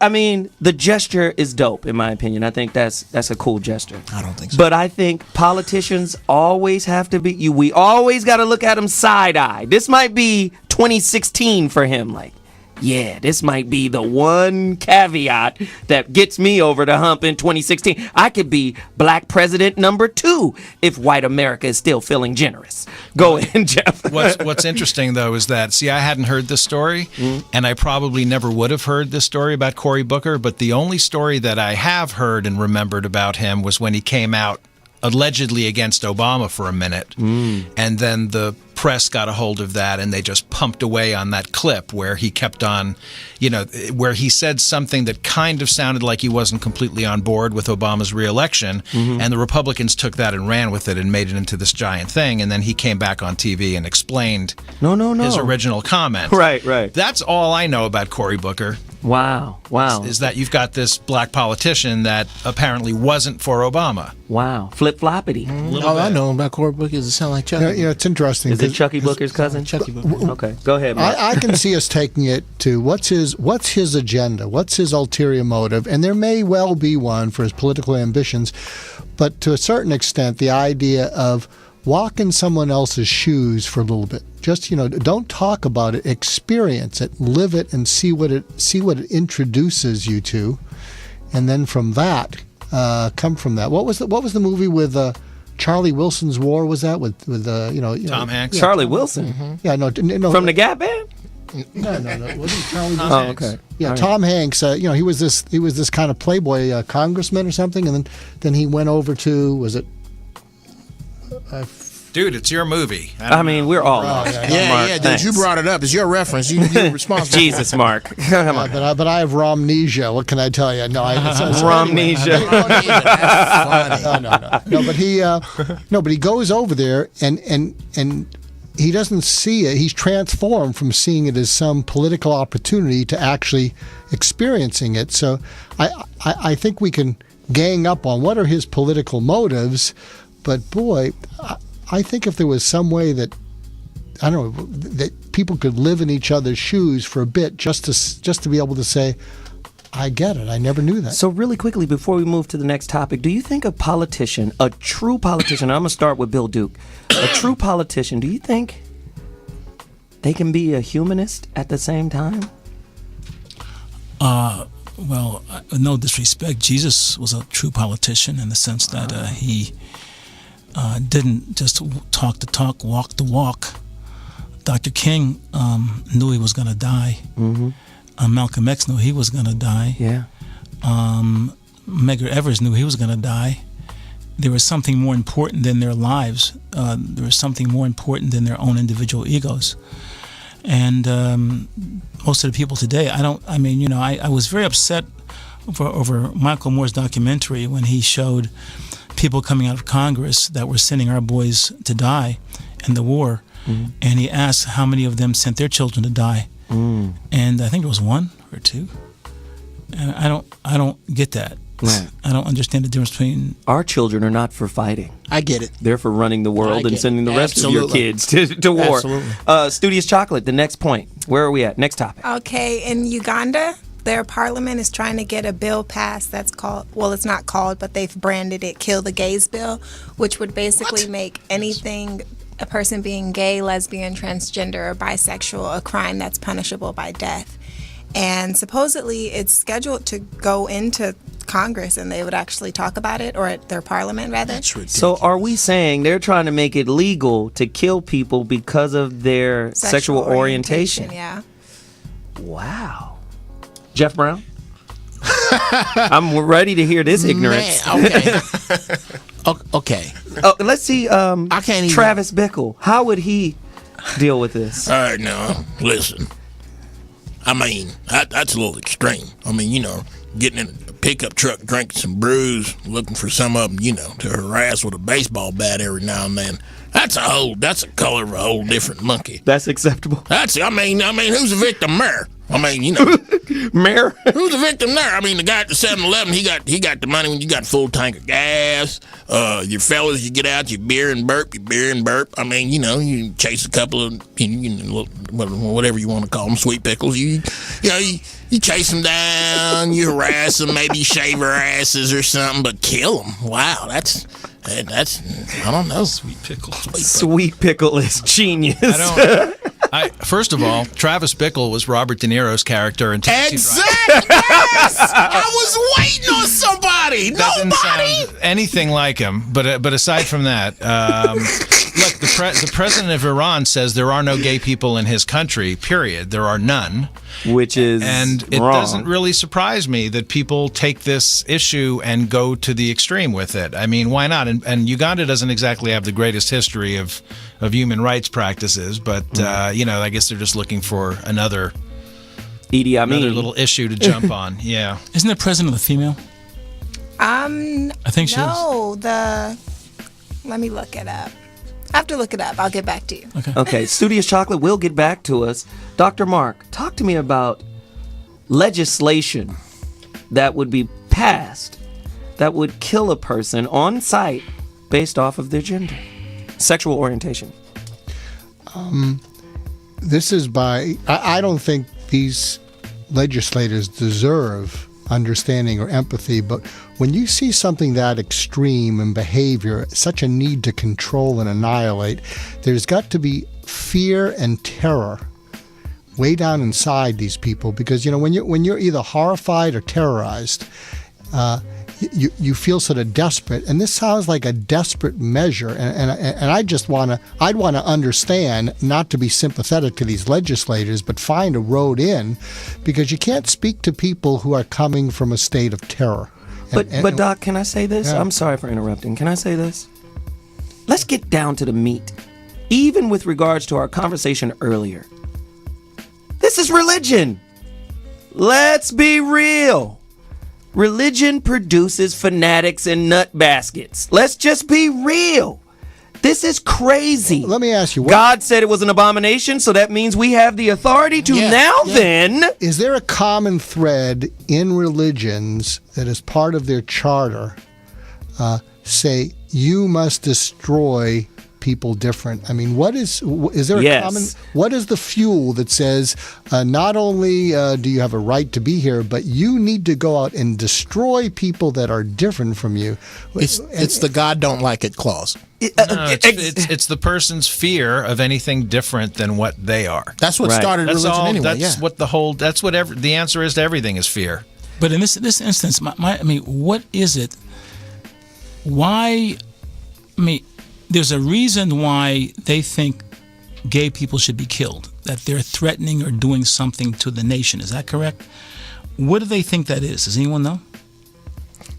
I mean, the gesture is dope, in my opinion. I think that's a cool gesture. I don't think so. But I think politicians always have to be. We always got to look at them side eye. This might be 2016 for him. Yeah, this might be the one caveat that gets me over the hump in 2016. I could be black president number 2 if white America is still feeling generous. Go ahead, Jeff. What's interesting, though, is that, I hadn't heard this story, and I probably never would have heard this story about Cory Booker, but the only story that I have heard and remembered about him was when he came out allegedly against Obama for a minute, and then the press got a hold of that and they just pumped away on that clip where he kept on, where he said something that kind of sounded like he wasn't completely on board with Obama's reelection, and the Republicans took that and ran with it and made it into this giant thing, and then he came back on TV and explained his original comment. Right. That's all I know about Cory Booker. Wow. Is that you've got this black politician that apparently wasn't for Obama. Wow. Flip-floppity. All I know about Cory Booker is it sound like Chucky. It's interesting. Is it Chucky Booker's cousin? Chucky Booker. Okay, go ahead, Mark. I can see us taking it to what's his agenda, what's his ulterior motive, and there may well be one for his political ambitions, but to a certain extent, the idea of walk in someone else's shoes for a little bit. Just, don't talk about it, experience it, live it, and see what it introduces you to, and then from that, come from that. What was the movie with Charlie Wilson's War? Was that with Tom Hanks? Yeah, Charlie Wilson. Mm-hmm. Yeah, no, from the Gap Band. No, it wasn't Charlie Wilson. Oh, okay. Yeah, Tom Hanks. He was this kind of playboy congressman or something, and then he went over to Dude, it's your movie. I mean, we're all. Yeah, dude, you brought it up. It's your reference. You're responsible. Jesus, Mark. Come on. But I have Romnesia. What can I tell you? No, Romnesia. No, but he goes over there and he doesn't see it. He's transformed from seeing it as some political opportunity to actually experiencing it. So I think we can gang up on what are his political motives, but boy, I think if there was some way that, I don't know, that people could live in each other's shoes for a bit just to be able to say, I get it. I never knew that. So really quickly, before we move to the next topic, do you think a politician, a true politician, I'm going to start with Bill Duke, a true politician, do you think they can be a humanist at the same time? Well, no disrespect, Jesus was a true politician in the sense that he didn't just talk the talk, walk the walk. Dr. King knew he was going to die. Malcolm X knew he was going to die. Yeah. Medgar Evers knew he was going to die. There was something more important than their lives. There was something more important than their own individual egos. And most of the people today, I was very upset over Michael Moore's documentary when he showed people coming out of Congress that were sending our boys to die in the war. And he asked how many of them sent their children to die. And I think it was 1 or 2. And I don't get that. Right. I don't understand the difference between... Our children are not for fighting. I get it. They're for running the world and sending the rest of your kids to war. Absolutely. Studious Chocolate, the next point. Where are we at? Next topic. Okay, in Uganda, their parliament is trying to get a bill passed that's called, well, it's not called, but they've branded it Kill the Gays Bill, which would basically make anything, a person being gay, lesbian, transgender, or bisexual, a crime that's punishable by death. And supposedly it's scheduled to go into Congress and they would actually talk about it, or at their parliament rather. That's ridiculous. So are we saying they're trying to make it legal to kill people because of their sexual orientation? Yeah. Wow. Jeff Brown? I'm ready to hear this ignorance. Man, okay. Oh, let's see. I can't even. Travis Bickle. How would he deal with this? All right, now, listen. I mean, that's a little extreme. I mean, getting in a pickup truck, drinking some brews, looking for some of them, to harass with a baseball bat every now and then. That's a color of a whole different monkey. That's acceptable. I mean, who's the victim there? I mean, Mayor? Who's the victim there? I mean, the guy at the 7-Eleven, he got the money when you got a full tank of gas. Your fellas, you get out, you beer and burp. I mean, you chase a couple of, whatever you want to call them, sweet pickles. You chase them down, you harass them, maybe you shave their asses or something, but kill them. Wow, that's I don't know. Sweet pickle. Sweet pickle is genius. First of all, Travis Bickle was Robert De Niro's character in Taxi Exactly. Yes. I was waiting on somebody. Doesn't Nobody. sound anything like him. But aside from that, look, the president of Iran says there are no gay people in his country. Period. There are none. Which is and it wrong. Doesn't really surprise me that people take this issue and go to the extreme with it. I mean, why not? And Uganda doesn't exactly have the greatest history of human rights practices, but I guess they're just looking for another another little issue to jump on. Yeah. Isn't the president a female? I think she is. No, let me look it up. I have to look it up. I'll get back to you. Okay. Studious Chocolate will get back to us. Dr. Mark, talk to me about legislation that would be passed that would kill a person on sight based off of their gender, sexual orientation. This is I don't think these legislators deserve understanding or empathy, but when you see something that extreme in behavior, such a need to control and annihilate, there's got to be fear and terror way down inside these people, because when you're either horrified or terrorized, you feel sort of desperate, and this sounds like a desperate measure. And I'd want to understand, not to be sympathetic to these legislators, but find a road in, because you can't speak to people who are coming from a state of terror. But Doc, can I say this? Yeah. I'm sorry for interrupting. Can I say this? Let's get down to the meat. Even with regards to our conversation earlier, this is religion. Let's be real. Religion produces fanatics and nut baskets. Let's just be real. This is crazy. Let me ask you, God said it was an abomination, so that means we have the authority to then. Is there a common thread in religions that is part of their charter say you must destroy people different? I mean, is there a Yes. common? What is the fuel that says not only do you have a right to be here, but you need to go out and destroy people that are different from you? It's the God don't like it clause. No, it's the person's fear of anything different than what they are. That's what Right. started That's religion all. anyway. That's yeah. what the answer is to everything is fear. But in this instance, I mean, what is it? Why? I mean, there's a reason why they think gay people should be killed. That they're threatening or doing something to the nation. Is that correct? What do they think that is? Does anyone know?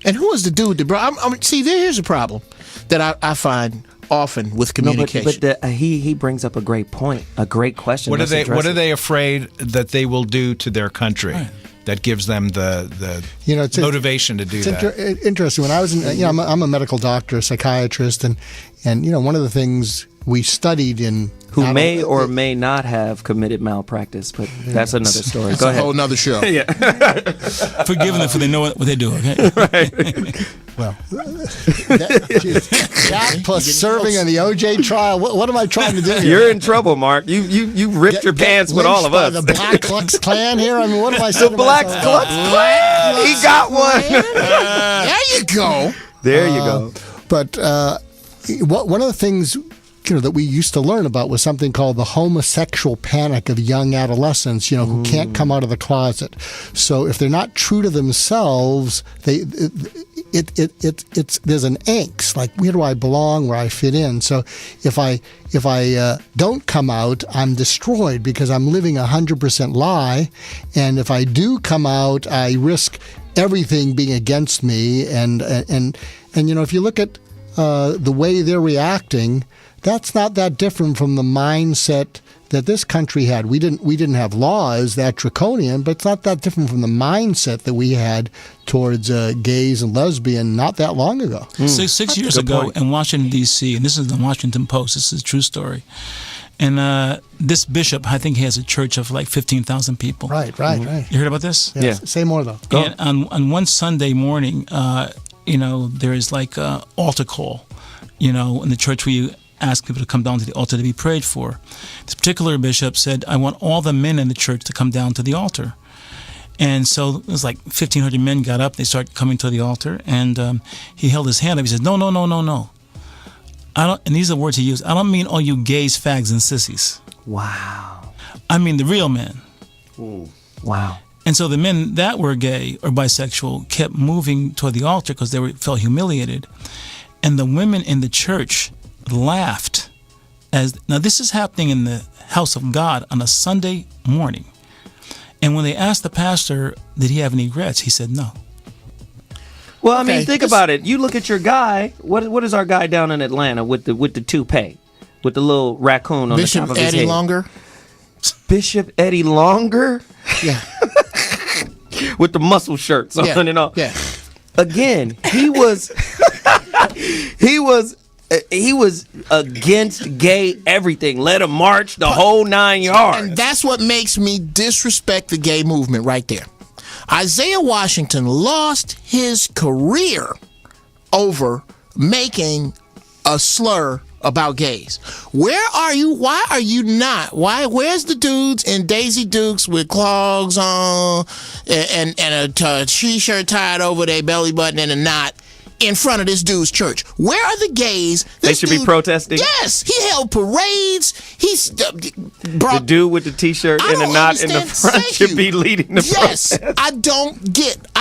And who is the dude that brought? See, here's a problem that I find often with communication. But he brings up a great point, a great question. What are Let's they? address What are it. they afraid that they will do to their country? Right. That gives them the It's motivation to do It's that. interesting. When I was in, I'm a medical doctor, a psychiatrist, and one of the things we studied in Who may or may not have committed malpractice, but that's another story. That's Go a ahead. whole nother show. Forgive them for they know what they do. Okay. well, that plus serving on the OJ trial. What am I trying to do here? You're in trouble, Mark. You ripped your pants with all of us. The Black Klux Klan here. I mean, what am I saying? The Black Klux Klan. He got one. There you go. There you go. But one of the things that we used to learn about was something called the homosexual panic of young adolescents, who can't come out of the closet. So if they're not true to themselves, there's an angst, like where do I belong, where I fit in. So if I don't come out, I'm destroyed because I'm living 100% lie, and if I do come out, I risk everything being against me. And if you look at the way they're reacting, that's not that different from the mindset that this country had. We didn't have laws that draconian, but it's not that different from the mindset that we had towards gays and lesbians not that long ago. Six years ago in Washington, D.C., and this is the Washington Post, this is a true story, and this bishop, I think he has a church of like 15,000 people. Right. You heard about this? Yeah. Say more, though. And on one Sunday morning, there is like an altar call, in the church where you ask people to come down to the altar to be prayed for. This particular bishop said, I want all the men in the church to come down to the altar. And so it was like 1,500 men got up. They started coming to the altar, and he held his hand up. He said, no. I don't, and these are the words he used. I don't mean all you gays, fags, and sissies. Wow. I mean the real men. Wow. And so the men that were gay or bisexual kept moving toward the altar because they felt humiliated. And the women in the church laughed. Now this is happening in the house of God on a Sunday morning. And when they asked the pastor, did he have any regrets? He said no. Well, I mean, think about it. You look at your guy. What is our guy down in Atlanta with the toupee, with the little raccoon on Bishop the top of his Eddie head? Longer. Bishop Eddie Longer? Yeah. With the muscle shirts on and all. Yeah. Again, he was he was against gay everything. Let him march the whole 9 yards. And that's what makes me disrespect the gay movement right there. Isaiah Washington lost his career over making a slur about gays. Where are you? Why are you not? Where's the dudes in Daisy Dukes with clogs on and a t-shirt tied over their belly button and a knot in front of this dude's church? Where are the gays? They should be protesting? Yes, he held parades. He's The dude with the t-shirt and the knot in the front should be leading the protest. I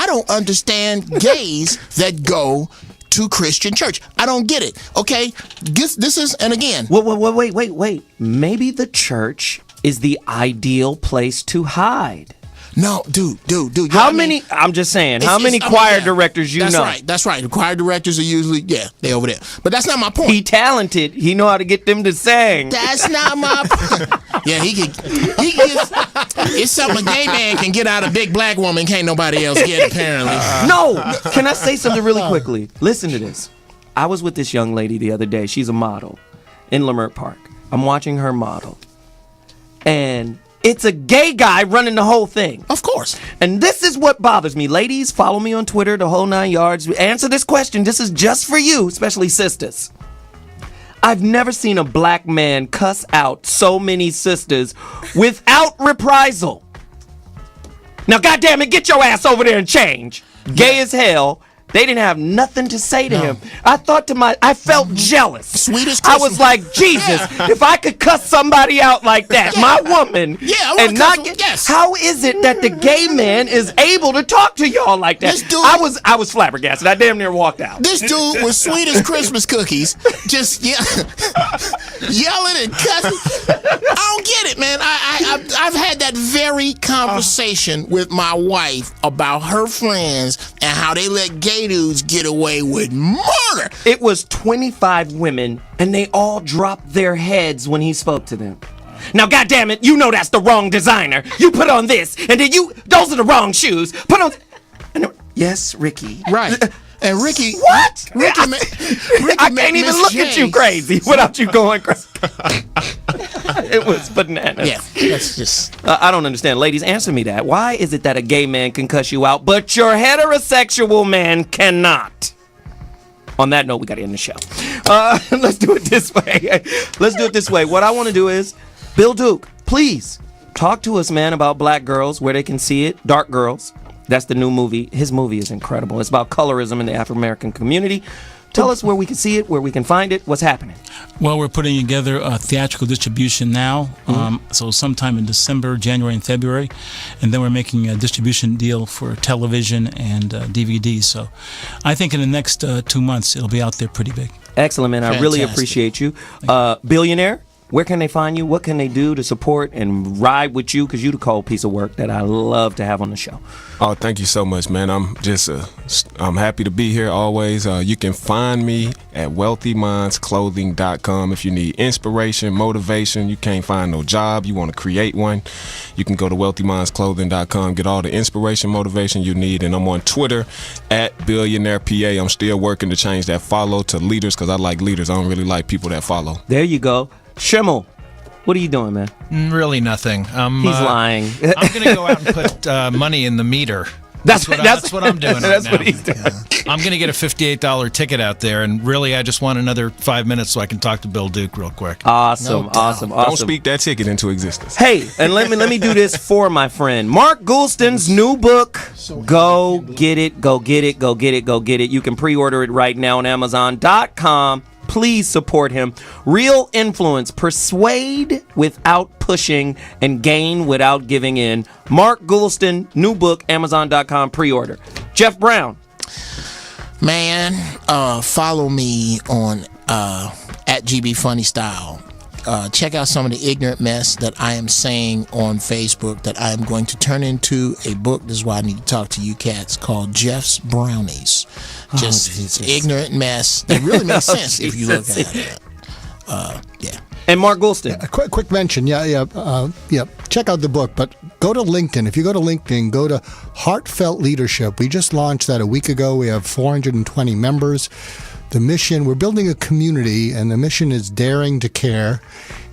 don't understand gays that go to Christian church. I don't get it. Okay, this is, and again. Wait. Maybe the church is the ideal place to hide. No, dude. How many? I'm just saying. How many choir directors you know? That's right. The choir directors are usually they over there. But that's not my point. He talented. He know how to get them to sing. That's not my point. Yeah, he can. It's something a gay man can get out of a big black woman. Can't nobody else get apparently. No. Can I say something really quickly? Listen to this. I was with this young lady the other day. She's a model in Leimert Park. I'm watching her model, and it's a gay guy running the whole thing. Of course. And this is what bothers me. Ladies, follow me on Twitter, the whole 9 yards. Answer this question. This is just for you, especially sisters. I've never seen a black man cuss out so many sisters without reprisal. Now, goddamn it, get your ass over there and change. Gay as hell. They didn't have nothing to say to him. I felt jealous. Sweetest I was like, Jesus, if I could cuss somebody out like that, my woman, and not get. How is it that the gay man is able to talk to y'all like that? This dude, I was flabbergasted. I damn near walked out. This dude was sweet as Christmas cookies, just yelling and cussing. I don't get it, man. I've had that very conversation with my wife about her friends and how they let gay dudes get away with murder. It was 25 women, and they all dropped their heads when he spoke to them. Now, goddamn it, you know that's the wrong designer. You put on this, and then those are the wrong shoes. Put on. Yes, Ricky. Right. And Ricky. What? Ricky I can't even look at you crazy without you going crazy. It was bananas. Yeah, that's just. I don't understand. Ladies, answer me that. Why is it that a gay man can cuss you out, but your heterosexual man cannot? On that note, we got to end the show. Let's do it this way. What I want to do is, Bill Duke, please talk to us, man, about Black Girls, where they can see it. Dark Girls. That's the new movie. His movie is incredible. It's about colorism in the Afro-American community. Tell us where we can see it, where we can find it, what's happening. Well, we're putting together a theatrical distribution now, so sometime in December, January, and February, and then we're making a distribution deal for television and DVD. So I think in the next 2 months, it'll be out there pretty big. Excellent, man. I really appreciate you. Billionaire, where can they find you? What can they do to support and ride with you? Because you're the cold piece of work that I love to have on the show. Oh, thank you so much, man. I'm happy to be here always. You can find me at wealthymindsclothing.com. If you need inspiration, motivation, you can't find no job, you want to create one, you can go to wealthymindsclothing.com, get all the inspiration, motivation you need. And I'm on Twitter at BillionairePA. I'm still working to change that follow to leaders because I like leaders. I don't really like people that follow. There you go. Schimmel, what are you doing, man? Really nothing. He's lying. I'm going to go out and put money in the meter. That's what I'm doing right now. That's what he's doing. I'm going to get a $58 ticket out there, and really, I just want another 5 minutes so I can talk to Bill Duke real quick. Awesome. Don't speak that ticket into existence. Hey, and let me do this for my friend Mark Goulston's new book. Go get it. You can pre-order it right now on Amazon.com. Please support him. Real influence. Persuade without pushing and gain without giving in. Mark Goulston, new book, Amazon.com, pre-order. Jeff Brown. Man, follow me on at GB Funny Style. Check out some of the ignorant mess that I am saying on Facebook that I am going to turn into a book. This is why I need to talk to you cats, called Jeff's Brownies. Just ignorant mess that really makes sense if you look at it. Yeah. And Mark Goulston. A quick mention. Yeah. Check out the book, but go to LinkedIn. If you go to LinkedIn, go to Heartfelt Leadership. We just launched that a week ago. We have 420 members. The mission, we're building a community, and the mission is daring to care.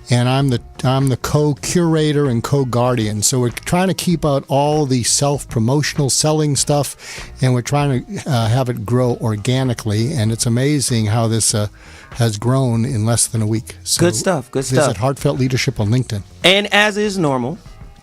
And I'm the co-curator and co-guardian. So we're trying to keep out all the self-promotional selling stuff, and we're trying to have it grow organically. And it's amazing how this has grown in less than a week. So good stuff. Visit Heartfelt Leadership on LinkedIn. And as is normal,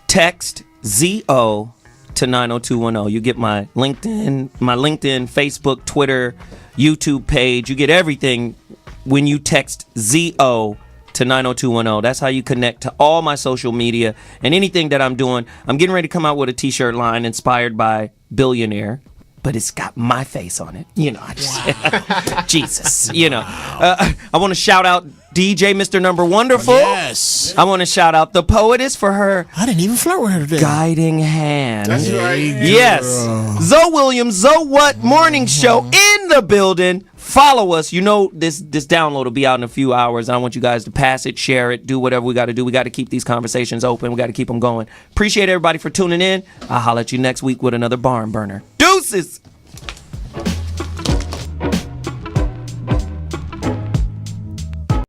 text ZO to 90210. You get my LinkedIn, Facebook, Twitter, YouTube page. You get everything when you text ZO to 90210. That's how you connect to all my social media and anything that I'm doing. I'm getting ready to come out with a t-shirt line inspired by Billionaire, but it's got my face on it. You know, I just, Jesus, you know. I want to shout out DJ Mr. Number Wonderful. Yes. I want to shout out the Poetess for her I didn't even flirt with her today. guiding hand. That's right. Yes. Zoe Williams, Zoe What Morning Show in the building. Follow us. You know this download will be out in a few hours. I want you guys to pass it, share it, do whatever we got to do. We got to keep these conversations open. We got to keep them going. Appreciate everybody for tuning in. I'll holler at you next week with another barn burner. Deuces.